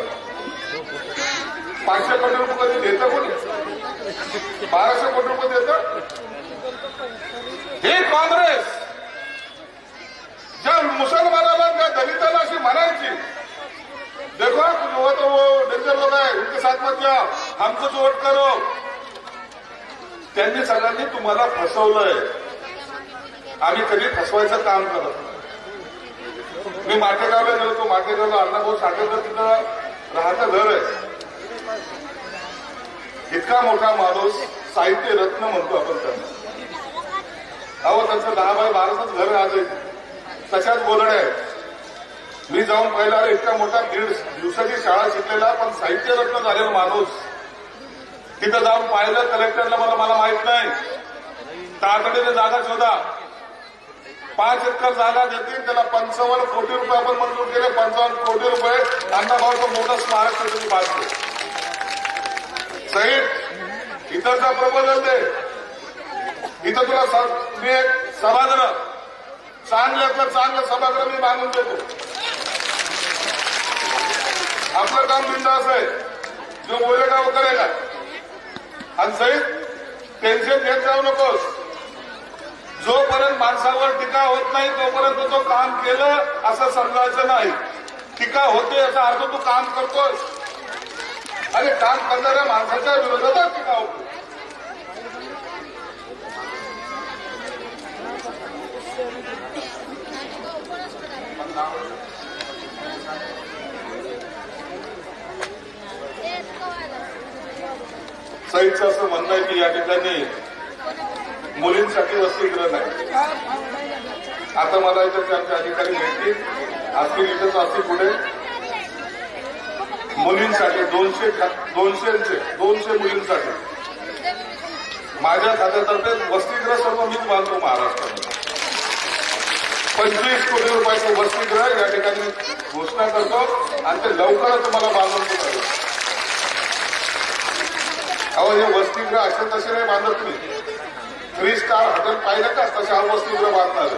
500 कोटी रुपये कधी देतं कोणी? 1200 कोटी रुपये देतं. हे काँग्रेस ज्या मुसलमानाला, त्या दलिताला अशी म्हणायची, देखो वो तो वो डेंजर लोग है, उनके साथ मत जाओ, हमको वोट करो. त्यांनी सगळ्यांनी तुम्हाला फसवलंय. आम्ही कधी फसवायचं काम करत नाही. मी माटेगावला गेलो, माटेगावला अण्णाभाऊ साठेकर तिथं राहतं घर आहे. इतका मोठा माणूस, साहित्य रत्न म्हणतो आपण त्यांना. अहो, त्यांचं 10 बाय 12च घर आज तशाच बोलणे आहे. मी जाऊन पाहिला, इतका मोठा 1.5 दिवसाची शाळा शिकलेला पण साहित्य रत्न झालेला माणूस. तिथं जाऊन पाहिलं, कलेक्टरला मला माहित नाही, तातडीने जागा शोधा. 5 एकर जागा देतील, त्याला 55 कोटी रुपये आपण मंजूर केले. 55 कोटी रुपये अण्णाभाऊचं मोठं स्मारक तुम्ही बांधले. सहित इतरचा प्रबोधन दे. इथं तुला मी एक सभागृह, चांगल्यातलं चांगलं सभागृह मी बांधून देतो. आपलं काम बिंदास आहे. जो बोलेगा वो करेगा. आणि सहित टेन्शन घेत जाऊ नकोस. जोपर्यंत माणसावर टीका होत नाही तोपर्यंत तो काम केलं असं समजायचं नाही. टीका होते याचा अर्थ तू काम करतोस आणि काम करणाऱ्या माणसाच्या विरोधातच टीका होतो. सईचं असं म्हणणं आहे की या ठिकाणी मुलींसाठी वसतिगृह नाही. आता मला इथं आमच्या अधिकारी मिळतील, असतील इथंच असतील पुढे. मुलींसाठी 200 मुलींसाठी माझ्या खात्यातर्फे वसतिगृह सर्व मीच बांधतो महाराष्ट्रात. 25 कोटी रुपयाचं वसतिगृह या ठिकाणी घोषणा करतो आणि ते लवकरच तुम्हाला बांधून देतो. अहो, हे वसतिगृह असे तसे नाही बांधत तुम्ही. 3 स्टार हॉटेल पाहिलं का तसे हा वसतिगृह बांधणार.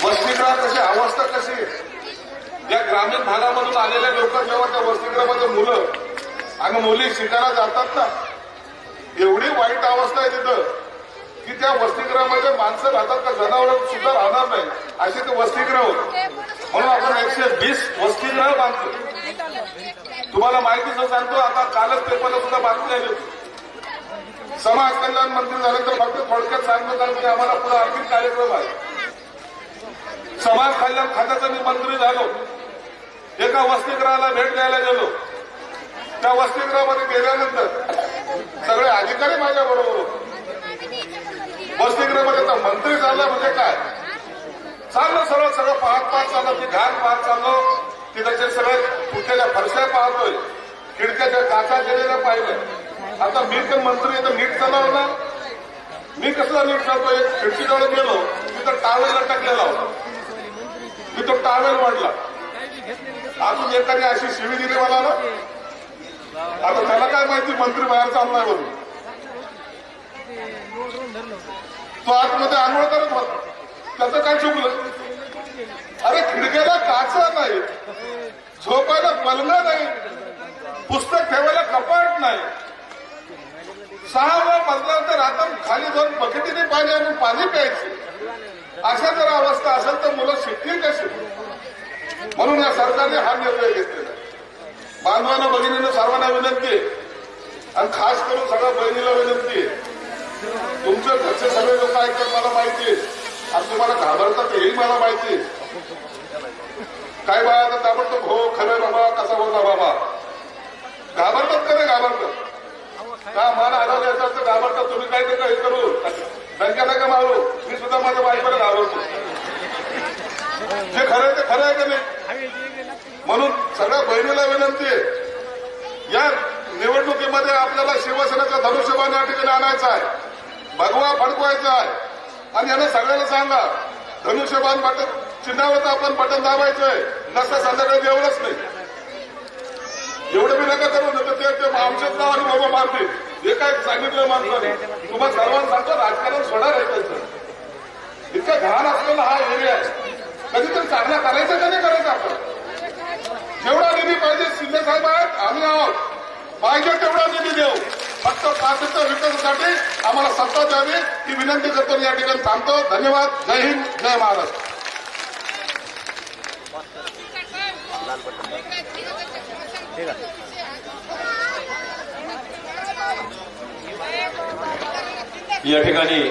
वसतिगृह कशी अवस्था कशी आहे. या ग्रामीण भागामधून आलेल्या लोक जेव्हा त्या वसतिगृहामध्ये मुलं आणि मुली शिकायला जातात ना, एवढी वाईट अवस्था आहे तिथं की त्या वसतिगृहामध्ये माणसं राहतात का जनावर सुद्धा राहणार नाही असे ते वसतिगृह होत. म्हणून आपण 120 वसतिगृह बांधतो. तुम्हाला माहितीच सांगतो, आता कालच पेपरला सुद्धा बातमी आली होती. समाज कल्याण मंत्री झाल्यानंतर फक्त थोडक्यात सांगतो कारण की आम्हाला पुढे आणखी कार्यक्रम आहे. समाज कल्याण खात्याचा मी मंत्री झालो. एका वसतिगृहाला भेट द्यायला गेलो. त्या वसतिगृहामध्ये गेल्यानंतर सगळे अधिकारी माझ्या बरोबर होते. वसतिगृहामध्ये तर मंत्री झाला म्हणजे काय, चाललं सगळं पाहत चाललं. ती घाण पाहत चाललो. तिथे सगळे फुटलेल्या फरशा पाहतोय, खिडक्याच्या काचा गेलेल्या पाहिलं. आता मी पण मंत्री आहे तर नीट चालवला. मी कसला नीट चालतो, एक खिडकीजवळ गेलो, तिथं टावेल लटकलेला होता. मी तो टावेल वाढला. अजून एकाने अशी शिवी दिली मला ना. आता त्याला काय माहिती मंत्री बाहेर चाललाय म्हणून. तो आतमध्ये आंघोळ करत होता. त्याचं काय चुकलं. अरे खिडक्याला काचा नाही, झोपायला पलंगा नाही, पुस्तक ठेवायला कपाट नाही, 6व्या मजल्यावर राहतात खाली जाऊन बकेटीने पाणी आणून पाणी प्यायचे. अशा जर अवस्था असेल तर मुलं शिकतील कशी. म्हणून या सरकारने हा निर्णय घेतलेला. बांधवांना भगिनीनं सर्वांना विनंती आहे आणि खास करून सगळ्या बहिणीला विनंती आहे. तुमच्या घरचे सगळे लोक ऐकतात मला माहिती आहे आणि तुम्हाला घाबरतात हेही मला माहिती आहे. काय बाळा आता ताबडतोब हो खरं बाबा कसा बोलला बाबा. का मान हलवले तर घाबरता तुम्ही काय ते हे करू बँका नका मारू मी सुद्धा माझ्या बाईकडे घाबरतो जे खरं ते खरं आहे का नाही म्हणून सगळ्या बहिणीला विनंती आहे या निवडणुकीमध्ये आपल्याला शिवसेनेचा धनुष्यबाण या ठिकाणी आणायचा आहे भगवा फडकवायचा आहे आणि यांना सगळ्याला सांगा धनुष्यबाण बटन चिन्हावर आपण बटन दाबायचंय नसतं संध्याकाळी एवढंच नाही एवढं मी नका करू नका ते आमच्याच नावाने बाबा मारतील हे काय सांगितलं माणसाने तुम्हाला सर्वांना सांगतो राजकारण सोडणार आहे त्यांचं इतका घाण असलेला हा एरिया आहे कधीतरी चांगला करायचं का नाही करायचं आपण जेवढा निधी पाहिजे शिंदे साहेब आहेत आम्ही आहोत पाहिजे तेवढा निधी देऊ फक्त पात्रता विकासासाठी आम्हाला सत्ता द्यावी ही विनंती करतो या ठिकाणी थांबतो धन्यवाद जय हिंद जय महाराष्ट्र या ठिकाणी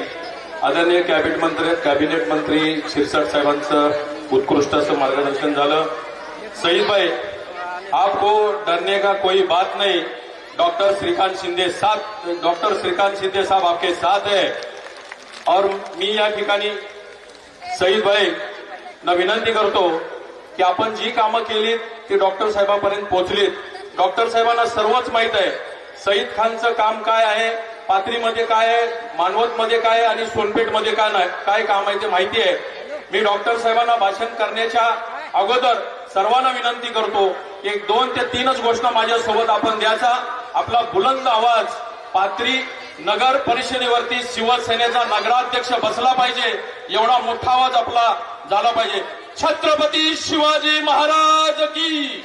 आदरणीय कॅबिनेट मंत्री शिरसाट साहेबांचं उत्कृष्ट असं मार्गदर्शन झालं। सईद भाई आपको डरने का कोई बात नहीं, डॉक्टर श्रीकांत शिंदे साहब आपके साथ है। और मी या ठिकाणी सईद भाई ना विनंती करतो की आपण जी कामं केली ती डॉक्टर साहेबांपर्यंत पोहोचलीत। डॉक्टर साहेबांना सर्वच माहित आहे सईद खानचं काम काय आहे, पाथरीमध्ये काय आहे, मानवतमध्ये काय आहे आणि सोनपेठमध्ये काय काम आहे ते माहिती आहे। मी डॉक्टर साहेबांना भाषण करण्याच्या अगोदर सर्वांना विनंती करतो की 2 ते 3च घोषणा माझ्यासोबत आपण द्यायचा। आपला बुलंद आवाज पाथरी नगर परिषदेवरती शिवसेनेचा नगराध्यक्ष बसला पाहिजे एवढा मोठा आवाज आपला झाला पाहिजे। छत्रपती शिवाजी महाराज की,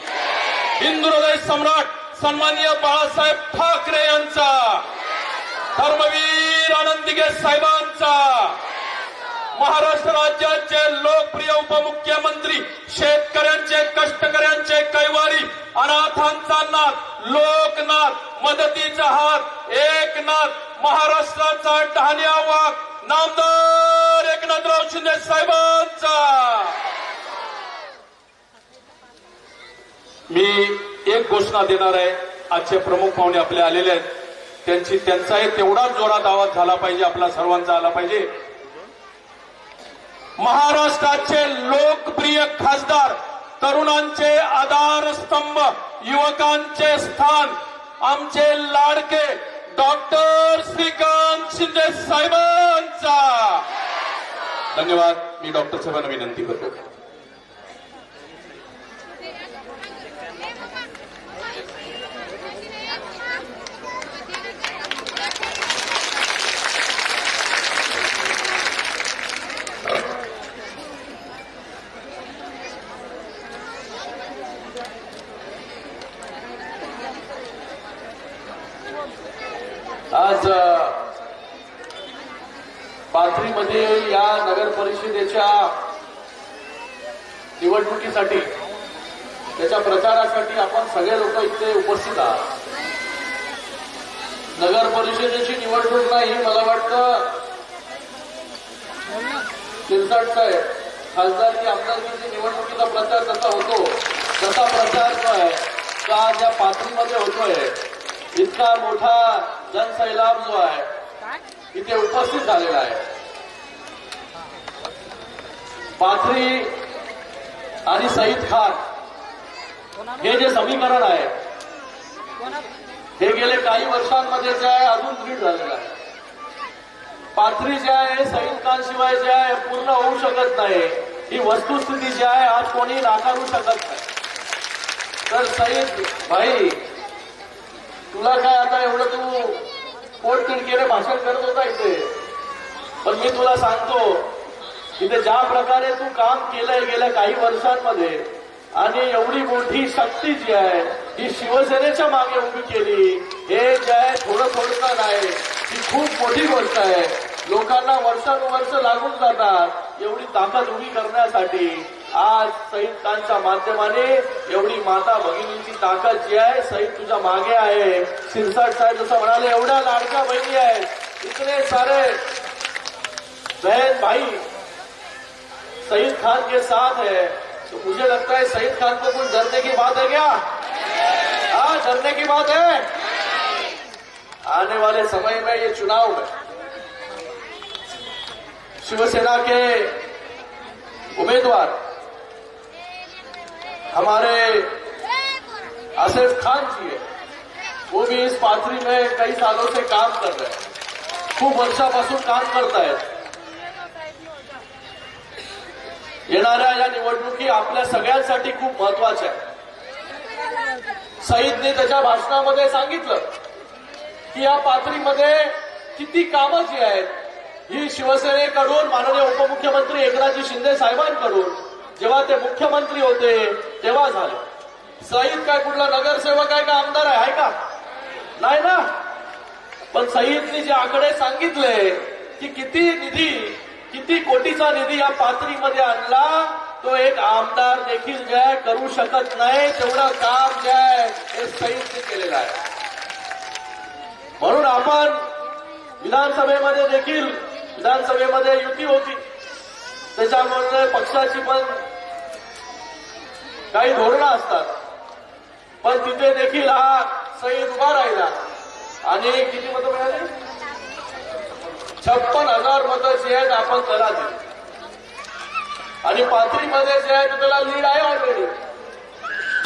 हिंदू हृदय सम्राट सन्माननीय बाळासाहेब ठाकरे यांचा, धर्मवीर आनंदीगे साहेबांचा, महाराष्ट्र राज्याचे लोकप्रिय उपमुख्यमंत्री, शेतकऱ्यांचे कष्टकऱ्यांचे कैवारी, अनाथांचा नाथ, लोकनाथ, मदतीचा हात, एकनाथ, महाराष्ट्राचा ढाल्या वाघ, नामदार एकनाथराव शिंदे साहेबांचा। मी एक घोषणा देणार आहे। आजचे प्रमुख पाहुणे आपले आलेले आहेत, त्यांचाही तेवढाच जोरात आवाज झाला पाहिजे, आपला सर्वांचा आला पाहिजे। महाराष्ट्राचे लोकप्रिय खासदार, तरुणांचे आधारस्तंभ, युवकांचे स्थान, आमचे लाडके डॉक्टर श्रीकांत शिंदे साहेबांचा। धन्यवाद। मी डॉक्टर साहेबांना विनंती करतो। आज पाथरीमध्ये या नगर परिषदेच्या निवडणुकीसाठी त्याच्या प्रचारासाठी आपण सगळे लोक इथे उपस्थित आहात। नगर परिषदेची निवडणूक नाही, मला वाटतं शिरसाट साहेब खासदारकी आमदारकीची निवडणुकीचा प्रचार कसा होतो तसा प्रचार जो आहे तो आज या पाथरीमध्ये होतोय। इतका मोठा जनसैलाब जो आहे इथे उपस्थित झालेला आहे। पाथरी आणि सईद खान हे जे समीकरण आहे हे गेले काही वर्षांमध्ये जे आहे अजून दृढ झालेलं आहे। पाथरी जे आहे सईद खान शिवाय जे आहे पूर्ण होऊ शकत नाही, ही वस्तुस्थिती जी आहे आज कोणी नाकारू शकत नाही। तर सईद भाई तुला काय आता एवढं तू पोट तिडकीने भाषण करत होता इथे, पण मी तुला सांगतो इथे ज्या प्रकारे तू काम केलंय गेल्या काही वर्षांमध्ये आणि एवढी मोठी शक्ती जी आहे ही शिवसेनेच्या मागे उभी केली, हे जे आहे थोडं नाही, ही खूप मोठी गोष्ट आहे। लोकांना वर्षानुवर्ष लागून जातात एवढी ताकद उभी करण्यासाठी। आज सईद खानच्या माध्यमाने एवढी माता भगिनींची ताकद जी आहे सईद तुझ्या मागे आहे। शिरसाट साहेब जसं म्हणाले एवढ्या लाडक्या बहिणी आहेत, इतने सारे बहन भाई सईद खान के साथ है, तो मुझे लगता है सईद खान को कुछ डरने की बात है क्या? हाँ, डरने की बात है। आने वाले समय में ये चुनाव में शिवसेना के उम्मीदवार हमारे आसिफ खान जी है, वो भी इस पाथरी में कई सालों से काम कर रहे हैं, खूप वर्षापासून काम करतायत. येणाऱ्या या निवडणुकी आपल्या सगळ्यांसाठी खूप महत्वाच्या आहेत. सईदने त्याच्या भाषणामध्ये सांगितलं की या पाथरीमध्ये किती कामं जी आहेत ही शिवसेनेकडून माननीय उपमुख्यमंत्री एकनाथजी शिंदे साहेबांकडून जेव्हा ते मुख्यमंत्री होते तेव्हा झाले. सईद काय कुठला नगरसेवक आहे का आमदार आहे का? नाही ना. पण सईदने जे आकडे सांगितले की किती कोटीचा निधी या पाथरीमध्ये आणला, तो एक आमदार देखील जे आहे करू शकत नाही तेवढं काम जे आहे हे सईदने केलेलं आहे. म्हणून आपण विधानसभेमध्ये देखील युती होती, त्याच्यामुळे पक्षाची पण काही धोरणं असतात, पण तिथे देखील हा सईद उभा राहिला आणि किती मतं मिळाली? 56,000 मतं जी आहेत आपण त्याला दिली आणि पाथरीमध्ये जे आहे त्याला लीड आहे ऑलरेडी.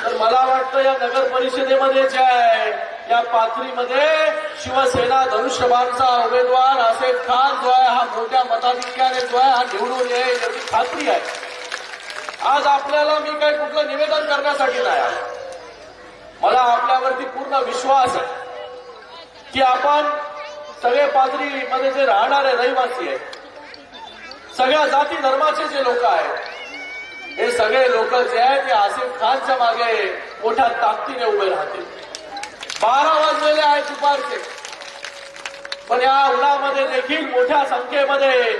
तर मला वाटतं या नगर परिषदेमध्ये जे आहे या पाथरीमध्ये शिवसेना धनुष्यबाणचा उमेदवार आसिफ खान जो आहे हा मोठ्या मताधिक्याने जो आहे हा निवडून येईल याची खात्री आहे. आज आपल्याला मी काही कुठलं निवेदन करण्यासाठी नाही आलो. मला आपल्यावरती पूर्ण विश्वास आहे की आपण सगळे पाथरीमध्ये जे राहणारे रहिवासी आहेत, सगळ्या जाती धर्माचे जे लोक आहेत, हे सगळे लोक जे आहेत ते आसिफ खानच्या मागे मोठ्या ताकदीने उभे राहतील. 12 वाजलेले आहेत दुपारचे, पण या उन्हामध्ये देखील मोठ्या संख्येमध्ये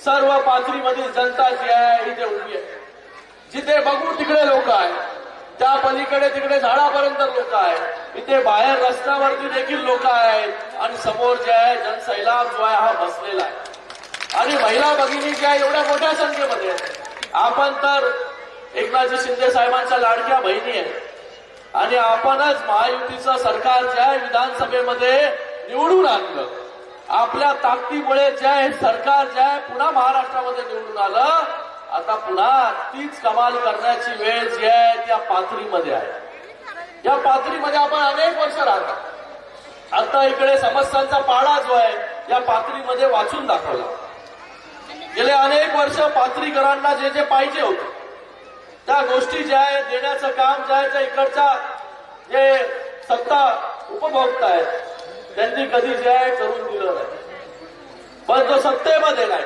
सर्व पाथरीमधील जनता जी आहे इथे उभी आहे. जिथे बघू तिकडे लोक आहेत, त्या पलीकडे तिकडे झाडापर्यंत लोक आहेत, इथे बाहेर रस्त्यावरती देखील लोक आहेत आणि समोर जे आहे जनसैलाब जो आहे हा बसलेला आहे. आणि महिला भगिनी ज्या एवढ्या मोठ्या संख्येमध्ये आहेत. आपण तर एकनाथजी शिंदे साहेबांच्या लाडक्या बहिणी आहेत आणि आपणच महायुतीचं सरकार जे आहे विधानसभेमध्ये निवडून आणलं. आपल्या ताकदीमुळे जे आहे सरकार जे आहे पुन्हा महाराष्ट्रामध्ये निवडून आलं. आता पुन्हा तीच कमाल करण्याची वेळ जी आहे त्या पाथरीमध्ये आहे. या पाथरीमध्ये आपण अनेक वर्ष राहतो. आता इकडे समस्यांचा पाडा जो आहे या पाथरीमध्ये वाचून दाखवला. गेले अनेक वर्ष पाथरीकरांना जे जे पाहिजे होते त्या गोष्टी ज्या आहेत देण्याचं काम जे आहे इकडच्या जे सत्ता उपभोक्ता आहेत त्यांनी कधी जे आहे करून दिलं नाही. पण जो सत्तेमध्ये नाही,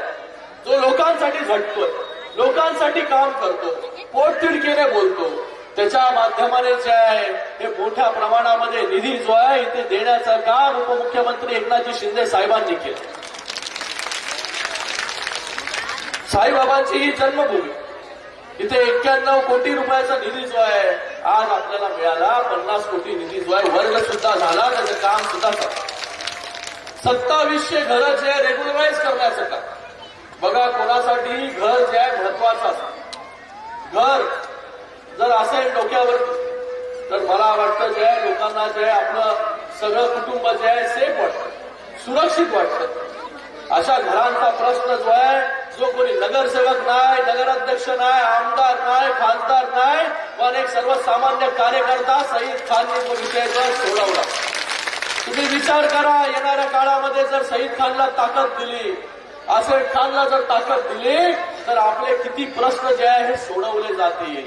जो लोकांसाठी झटतोय, लोकांसाठी काम करतो, पोटतिडकीने बोलतो, त्याच्या माध्यमाने जे आहे हे मोठ्या प्रमाणामध्ये निधी जो आहे इथे देण्याचं काम उपमुख्यमंत्री एकनाथजी शिंदे साहेबांनी केलं. साईबाबांची ही जन्मभूमी, इथे 91 कोटी रुपयाचा निधी जो आहे आज आपल्याला मिळाला. 50 कोटी निधी जो आहे वर्ग सुद्धा झाला, त्याचं काम सुद्धा झालं. 2700 घरं जे आहे रेग्युलराईज करण्याचं काम. बघा, कोणासाठी घर जे आहे महत्वाचं असतं. घर जर असेल डोक्यावरती तर मला वाटतं जे आहे लोकांना जे आहे आपलं सगळं कुटुंब जे आहे सेफ वाटतं, सुरक्षित वाटतं. अशा घरांचा प्रश्न जो आहे, जो कोणी नगरसेवक नाही, नगराध्यक्ष नाही, आमदार नाही, खासदार नाही, पण एक सर्वसामान्य कार्यकर्ता सईद खानने तो विषय जर सोडवला. तुम्ही विचार करा, येणाऱ्या काळामध्ये जर सईद खानला ताकद दिली, आसिफ खानला जर ताकद दिली तर आपले किती प्रश्न जे आहे हे सोडवले जातील.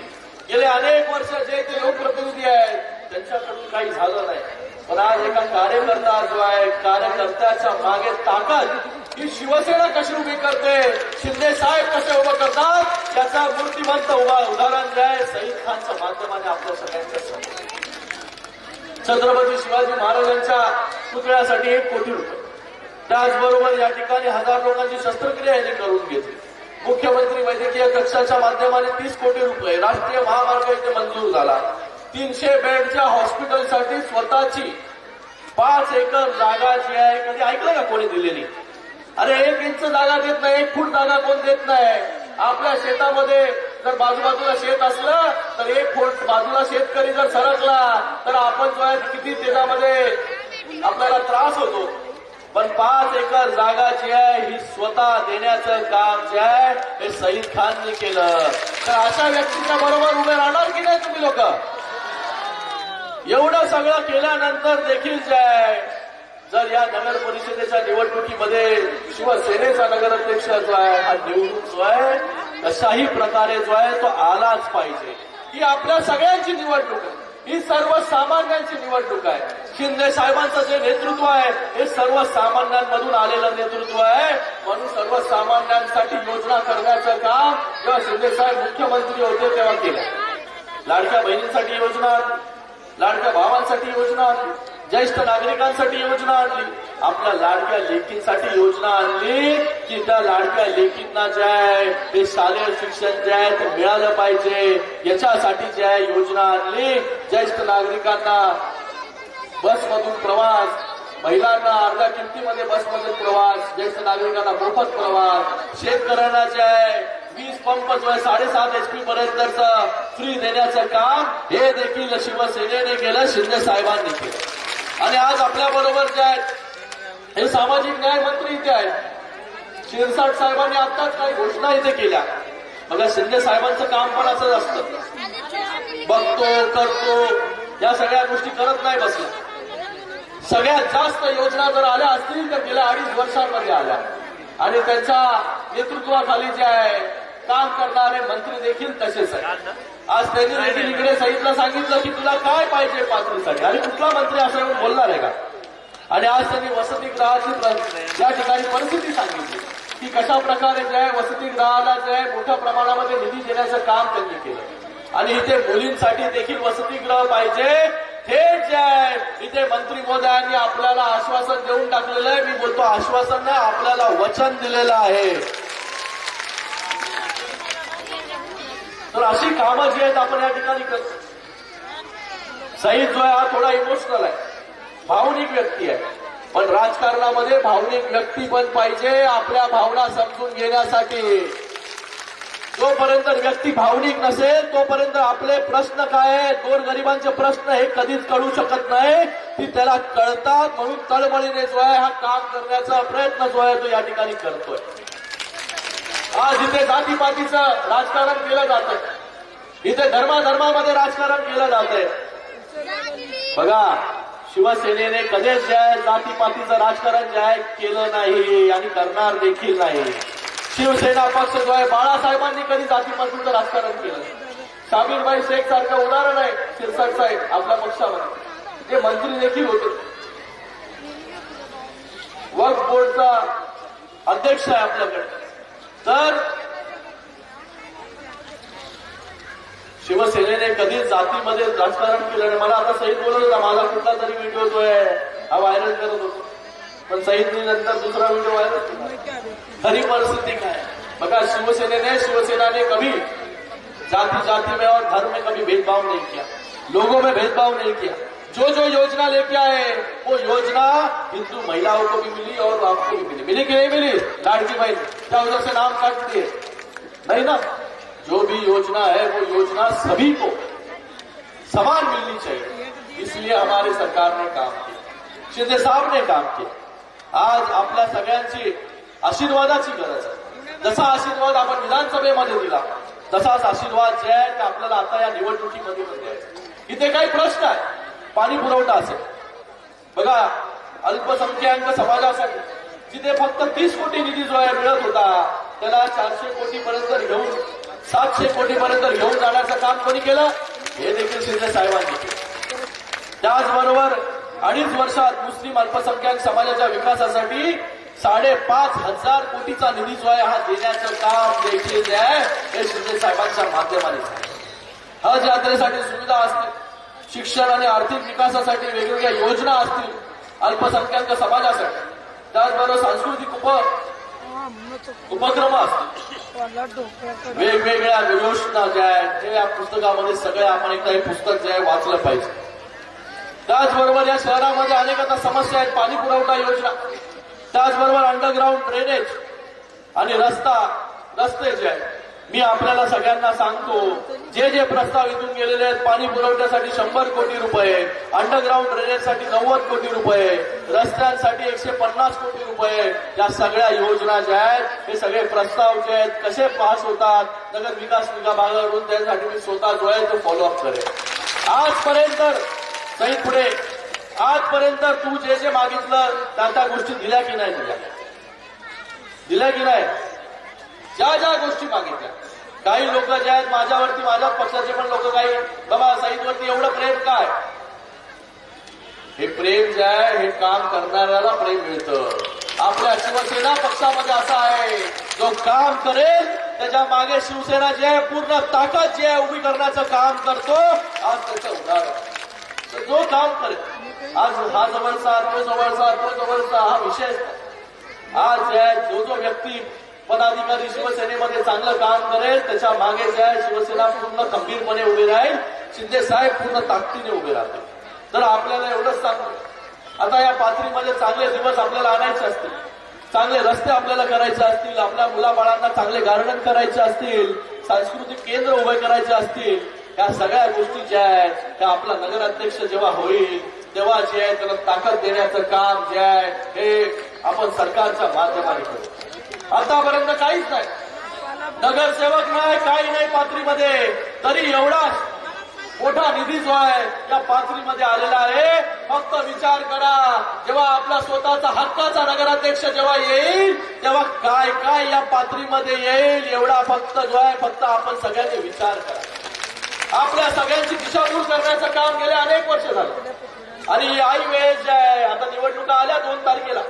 गेले अनेक वर्ष जे ते लोकप्रतिनिधी आहेत त्यांच्याकडून काही झालं नाही. पण आज एका कार्यकर्ता जो आहे, कार्यकर्त्याच्या मागे ताकद ही शिवसेना कशी उभी करते, शिंदे साहेब कसे उभं करतात, याचा मूर्तिमंत उदाहरण जे आहे सईद खानच्या माध्यमाने आपल्या सगळ्यांच्या समोर. छत्रपती शिवाजी महाराजांच्या पुतळ्यासाठी 1 कोटी रुपये, त्याचबरोबर या ठिकाणी 1000 लोकांची शस्त्रक्रिया यांनी करून घेतली. मुख्यमंत्री वैद्यकीय कक्षाच्या माध्यमाने 30 कोटी रुपये, राष्ट्रीय महामार्ग इथे मंजूर झाला. 300 बेडच्या हॉस्पिटलसाठी स्वतःची 5 एकर जागा जी आहे, कधी ऐकलं का कोणी दिलेली? अरे 1 इंच जागा देत नाही, 1 फूट जागा कोण देत नाही. आपल्या शेतामध्ये जर बाजूबाजूला शेत असलं तर 1 फूट बाजूला शेतकरी जर सरकला तर आपण जो आहे किती त्याच्यामध्ये आपल्याला त्रास होतो, पण 5 एकर जागा जी आहे ही स्वतः देण्याचं काम जे आहे हे सईद खानने केलं. तर अशा व्यक्तीच्या बरोबर उभे राहणार की नाही तुम्ही लोक? एवढं सगळं केल्यानंतर देखील जे आहे, जर या नगर परिषदेच्या निवडणुकीमध्ये शिवसेनेचा नगराध्यक्ष जो आहे हा निवडून जो आहे कशाही प्रकारे जो आहे तो आलाच पाहिजे. ही आपल्या सगळ्यांची निवडणूक आहे, ही सर्वसामान्यांची निवडणूक आहे. शिंदे साहेबांचं जे नेतृत्व आहे हे सर्वसामान्यांमधून आलेलं नेतृत्व आहे. म्हणून सर्वसामान्यांसाठी योजना करण्याचं काम जेव्हा शिंदे साहेब मुख्यमंत्री होते तेव्हा केलं. लाडक्या बहिणींसाठी योजना आणली, लाडक्या भावांसाठी योजना आणली, ज्येष्ठ नागरिकांसाठी योजना आणली, आपल्या लाडक्या लेकींसाठी योजना आणली की त्या लाडक्या लेकींना जे आहे ते शालेय शिक्षण जे आहे ते मिळालं पाहिजे, याच्यासाठी जे आहे योजना आणली. ज्येष्ठ नागरिकांना बसमधून प्रवास, महिलांना अर्ध्या किमतीमध्ये बसमधून प्रवास, ज्येष्ठ नागरिकांना मोफत प्रवास, शेतकऱ्यांना जे आहे वीज पंप जो आहे 7.5 HP पर्यंतचं फ्री देण्याचं काम हे देखील शिवसेनेने केलं, शिंदे साहेबांनी केलं. आणि आज आपल्या बरोबर जे आहेत हे सामाजिक न्याय मंत्री इथे आहेत. शिरसाट साहेबांनी आताच काही घोषणा इथे केल्या. बघा, शिंदे साहेबांचं काम पण असंच असतं, बघतो करतो या सगळ्या गोष्टी करत नाही बसल्या. सगळ्यात जास्त योजना जर आल्या असतील तर गेल्या 2.5 वर्षांमध्ये आल्या. आणि त्यांच्या नेतृत्वाखाली जे आहे काम करणारे मंत्री देखील तसेच आहे. आज त्यांनी देखील इकडे सईदला सांगितलं की तुला काय पाहिजे पात्रीसाठी, आणि कुठला मंत्री असं येऊन बोलणार आहे का? आणि आज त्यांनी वसतिगृहाची या ठिकाणी परिस्थिती सांगितली की कशा प्रकारे जे आहे वसतिगृहाला जे आहे मोठ्या प्रमाणामध्ये निधी देण्याचं काम त्यांनी केलं. आणि इथे मुलींसाठी देखील वसतिगृह पाहिजे. थेट जे आहे इथे मंत्री महोदयांनी आपल्याला आश्वासन देऊन टाकलेलं आहे. मी बोलतो आश्वासन नाही, आपल्याला वचन दिलेलं आहे. तर अशी कामं जी आहेत आपण या ठिकाणी करतो. सईद जो आहे हा थोडा इमोशनल आहे, भावनिक व्यक्ती आहे, पण राजकारणामध्ये भावनिक व्यक्ती पण पाहिजे आपल्या भावना समजून घेण्यासाठी. जोपर्यंत व्यक्ती भावनिक नसेल तोपर्यंत आपले प्रश्न काय आहेत, गोरगरिबांचे प्रश्न हे कधीच कळू शकत नाही. ती त्याला कळतात, म्हणून तळमळीने जो आहे हा काम करण्याचा प्रयत्न जो आहे तो या ठिकाणी करतोय. आज इथे जातीपातीचं राजकारण केलं जातंय, इथे धर्माधर्मामध्ये राजकारण केलं जातंय. बघा, शिवसेनेने कधीच जे आहे जातीपातीचं राजकारण जे आहे केलं नाही आणि करणार देखील नाही. शिवसेना पक्ष जो आहे बाळासाहेबांनी कधी जातीपातीचं राजकारण केलं. शामीरबाई शेख सारखं उदाहरण आहे शिरसाट साहेब आपल्या पक्षामध्ये, ते मंत्री देखील होते, वक्फ बोर्डचा अध्यक्ष आहे आपल्याकडे. तर शिवसेनेने कधीच जातीमध्ये राजकारण केलं नाही. मला आता सईद बोलत होता, माझा कुठला तरी व्हिडिओ जो आहे हा व्हायरल करत होतो, पण सईदने नंतर दुसरा व्हिडिओ व्हायरल केला. खरी परिस्थिती काय? बघा, शिवसेना ने कभी जाति में और धर्म में कभी भेदभाव नहीं किया, लोगों में भेदभाव नहीं किया. जो योजना लेके आए वो योजना हिंदू महिलाओं को भी मिली और आपको भी मिली कि नहीं मिली? लाडकी बहन क्या उधर से नाम काट दिए? नहीं ना. जो भी योजना है वो योजना सभी को समान मिलनी चाहिए, इसलिए हमारी सरकार ने काम किया, शिंदे साहब ने काम किया. आज आपल्या सगळ्यांची आशीर्वादाची गरज आहे. जसा आशीर्वाद आपण विधानसभेमध्ये दिला तसाच आशीर्वाद जे आहे ते आपल्याला आता या निवडणुकीमध्ये द्यायचा. इथे काही प्रश्न आहे, पाणी पुरवठा असेल. बघा, अल्पसंख्याक समाजासाठी जिथे फक्त 30 कोटी निधी जो आहे मिळत होता त्याला 400 कोटीपर्यंत घेऊन 700 कोटीपर्यंत घेऊन जाण्याचं काम कोणी केलं? हे देखील शिंदे साहेबांनी केलं. त्याचबरोबर 2.5 वर्षात मुस्लिम अल्पसंख्याक समाजाच्या विकासासाठी 5,500 कोटीचा निधी जो आहे हा देण्याचं काम देखील जे आहे हे शिंदे साहेबांच्या माध्यमाने झालं. हज यात्रेसाठी सुविधा असतील, शिक्षण आणि आर्थिक विकासासाठी वेगवेगळ्या योजना असतील अल्पसंख्याक समाजासाठी, त्याचबरोबर सांस्कृतिक उपक्रम असतील, वेगवेगळ्या योजना ज्या आहेत जे या पुस्तकामध्ये सगळे आपण एकदा हे पुस्तक जे आहे वाचलं पाहिजे. त्याचबरोबर या शहरामध्ये अनेक आता समस्या आहेत, पाणी पुरवठा योजना, त्याचबरोबर अंडरग्राऊंड ड्रेनेज आणि रस्ते जे आहेत मी आपल्याला सगळ्यांना सांगतो, जे जे प्रस्ताव इथून गेलेले आहेत, पाणी पुरवठ्यासाठी 100 कोटी रुपये, अंडरग्राऊंड ड्रेनेजसाठी 90 कोटी रुपये, रस्त्यांसाठी 150 कोटी रुपये, या सगळ्या योजना ज्या आहेत, हे सगळे प्रस्ताव जे आहेत कसे पास होतात, नगर विकास विभागाकडून त्यासाठी मी स्वतः जो आहे तो फॉलोअप करेन. आजपर्यंत सही पुढे आजपर्यंत तू जे जे मागितलं त्या गोष्टी दिल्या की नाही, दिल्या की नाही, ज्या ज्या गोष्टी मागितल्या. काही लोक जे आहेत माझ्यावरती, माझ्या पक्षाचे पण लोक काही, बाबा सईदवरती एवढं प्रेम काय, हे प्रेम जे आहे हे काम करणाऱ्याला प्रेम मिळतं. आपल्या शिवसेना पक्षामध्ये असा आहे, जो काम करेल त्याच्या मागे शिवसेना जे आहे पूर्ण ताकद जे आहे उभी करण्याचं काम करतो. आज त्याचं उदाहरण, जो काम करेल, आज हा जवळचा तो जवळचा तो जवळचा हा विषय, आज जे आहे जो जो व्यक्ती पदाधिकारी शिवसेनेमध्ये चांगलं काम करेल त्याच्या मागे जे आहे शिवसेना पूर्ण खंबीरपणे उभी राहील. शिंदे साहेब पूर्ण ताकदीने उभे राहतील. तर आपल्याला एवढंच सांगतो, आता या पाथरीमध्ये चांगले दिवस आपल्याला आणायचे असतील, चांगले रस्ते आपल्याला करायचे असतील, आपल्या मुलाबाळांना चांगले गार्डन करायचे असतील, सांस्कृतिक केंद्र उभे करायचे असतील, या सगळ्या गोष्टी ज्या आहेत त्या आपला नगराध्यक्ष जेव्हा होईल तेव्हा जे आहे त्याला ताकद देण्याचं काम जे आहे हे आपण सरकारच्या माध्यमाने करू. आतापर्यंत काहीच नाही, नगरसेवक नाही, काही नाही पाथरीमध्ये, तरी एवढा मोठा निधी जो आहे या पाथरीमध्ये आलेला आहे. फक्त विचार करा, जेव्हा आपला स्वतःचा हक्काचा नगराध्यक्ष जेव्हा येईल तेव्हा काय काय या पाथरीमध्ये येईल, एवढा फक्त जो आहे फक्त आपण सगळ्यांनी विचार करा. आपल्या सगळ्यांची दिशाभूल करण्याचं काम गेले अनेक वर्ष झालं. आणि आई वेळेस जे आहे, आता निवडणुका आल्या 2 तारखेला,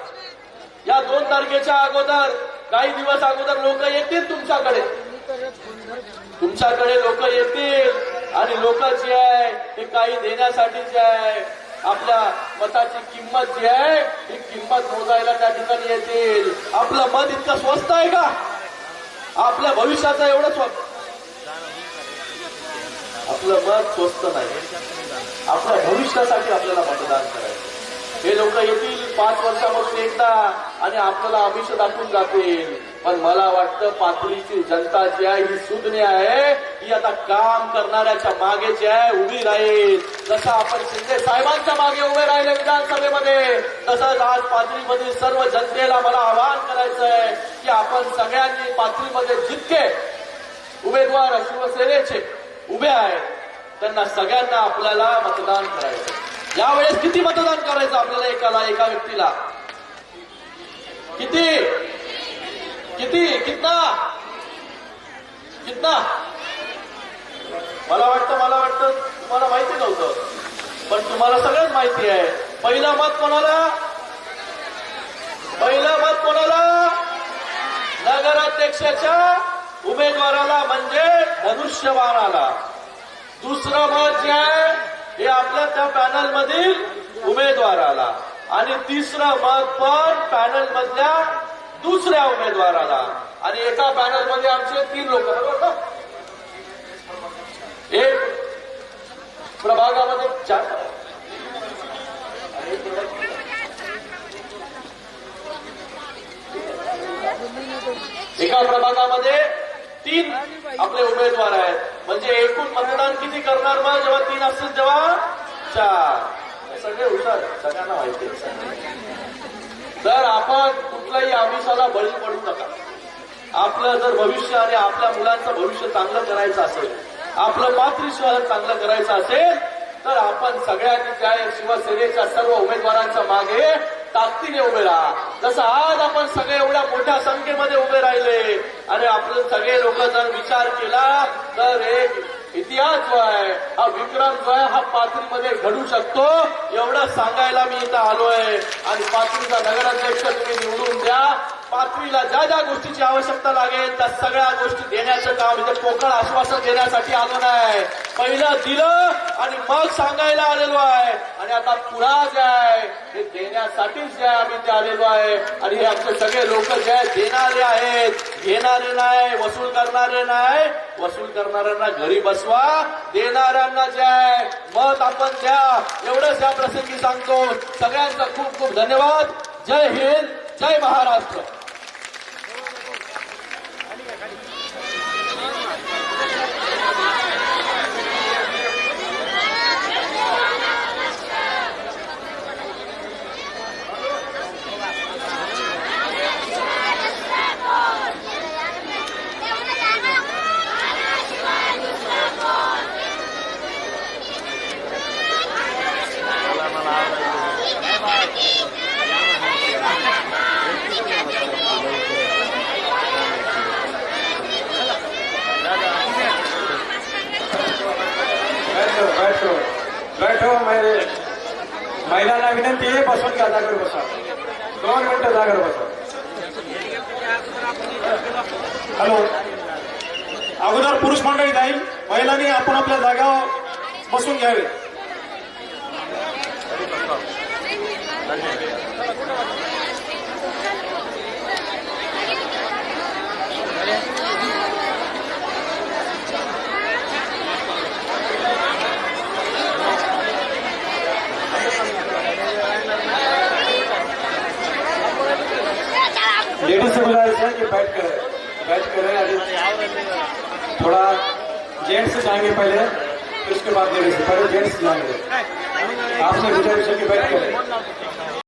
या 2 तारखेच्या अगोदर काही दिवस अगोदर लोक येतील तुमच्याकडे लोक येतील आणि लोक जे आहे हे काही देण्यासाठी जे आहे आपल्या मताची किंमत जी आहे ही किंमत मोजायला त्या ठिकाणी येतील. आपलं मत इतकं स्वस्त आहे का? आपल्या भविष्याचं एवढं स्वस्त, आपलं मत स्वस्त नाही. आपल्या भविष्यासाठी आपल्याला मतदान करायचं. हे लोक येतील 5 वर्षामधून एकदा आणि आपल्याला आमिष दाखवून जातील. पण मला वाटतं पाथरीची जनता जी आहे ही सुज्ञ आहे, ही आता काम करणाऱ्याच्या मागे जी आहे उभी राहील. जसं आपण शिंदे साहेबांच्या मागे उभे राहिले विधानसभेमध्ये, तसंच आज पाथरीमधील सर्व जनतेला मला आवाहन करायचं आहे की आपण सगळ्यांनी पाथरीमध्ये जितके उमेदवार शिवसेनेचे उभे आहेत त्यांना सगळ्यांना आपल्याला मतदान करायचं. यावेळेस किती मतदान करायचं आपल्याला एका व्यक्तीला? कितना मला वाटतं तुम्हाला माहिती नव्हतं, पण तुम्हाला सगळंच माहिती आहे. पहिलं मत कोणाला? नगराध्यक्षाच्या उमेदवाराला म्हणजे धनुष्यबाणाला. दुसरं मत जे आहे हे आपल्या त्या पॅनल मधील उमेदवाराला आणि तिसरं मत पण पॅनल मधल्या दुसऱ्या उमेदवाराला. आणि एका पॅनल मध्ये आमचे 3 लोक, बरोबर, एक प्रभागामध्ये 4, एका प्रभागामध्ये 3 आपले उमेदवार आहेत. म्हणजे एकूण मतदान किती करणार मग जेव्हा 3 असतील तेव्हा 4. सगळे हुशार, सगळ्यांना माहिती आहे. तर आपण कुठल्याही आमिषाला बळी पडू नका. आपलं जर भविष्य आणि आपल्या मुलांचं भविष्य चांगलं करायचं असेल, आपलं मातृशहर चांगलं करायचं असेल, तर आपण सगळ्यांनी त्या शिवसेनेच्या सर्व उमेदवारांच्या मागे ताकदीने उभे राहा. जसं आज आपण सगळे एवढ्या मोठ्या संख्येमध्ये उभे राहिले आणि आपले सगळे लोक जर विचार केला तर एक इतिहास जो आहे, हा विक्रम जो आहे हा पाथरीमध्ये घडू शकतो. एवढं सांगायला मी इथं आलोय. आणि पाथरीचा नगराध्यक्ष तुम्ही निवडून द्या. पाथरीला ज्या ज्या गोष्टीची आवश्यकता लागेल त्या सगळ्या गोष्टी देण्याचं काम इथे पोकळ आश्वासन देण्यासाठी आलो नाही. पहिलं दिलं आणि मग सांगायला आलेलो आहे. आणि आता पुन्हा जे आहे हे देण्यासाठीच जे आहे आम्ही ते आलेलो आहे. आणि हे आमचे सगळे लोक जे आहेत देणारे आहेत, घेणारे नाही, वसूल करणारे नाही. वसूल करणाऱ्यांना घरी बसवा, देणाऱ्यांना जे आहे मत आपण द्या. एवढंच या प्रसंगी सांगतो. सगळ्यांचा खूप खूप धन्यवाद. जय हिंद, जय महाराष्ट्र. बैठो बैठो बैठो महिलांना विनंती आहे बसून घ्या जागेवर बसा 2 मिनिटं जागेवर बसा हॅलो अगोदर पुरुष मंडळी जाईल महिलांनी आपण आपल्या जागावर बसून घ्यावे लेडीज से गुजारिश है कि बैठ करें अभी थोड़ा जेंट्स जाएंगे पहले उसके बाद लेडीज पहले जेंट्स जाएंगे आपसे गुजारिश है कि बैठ करें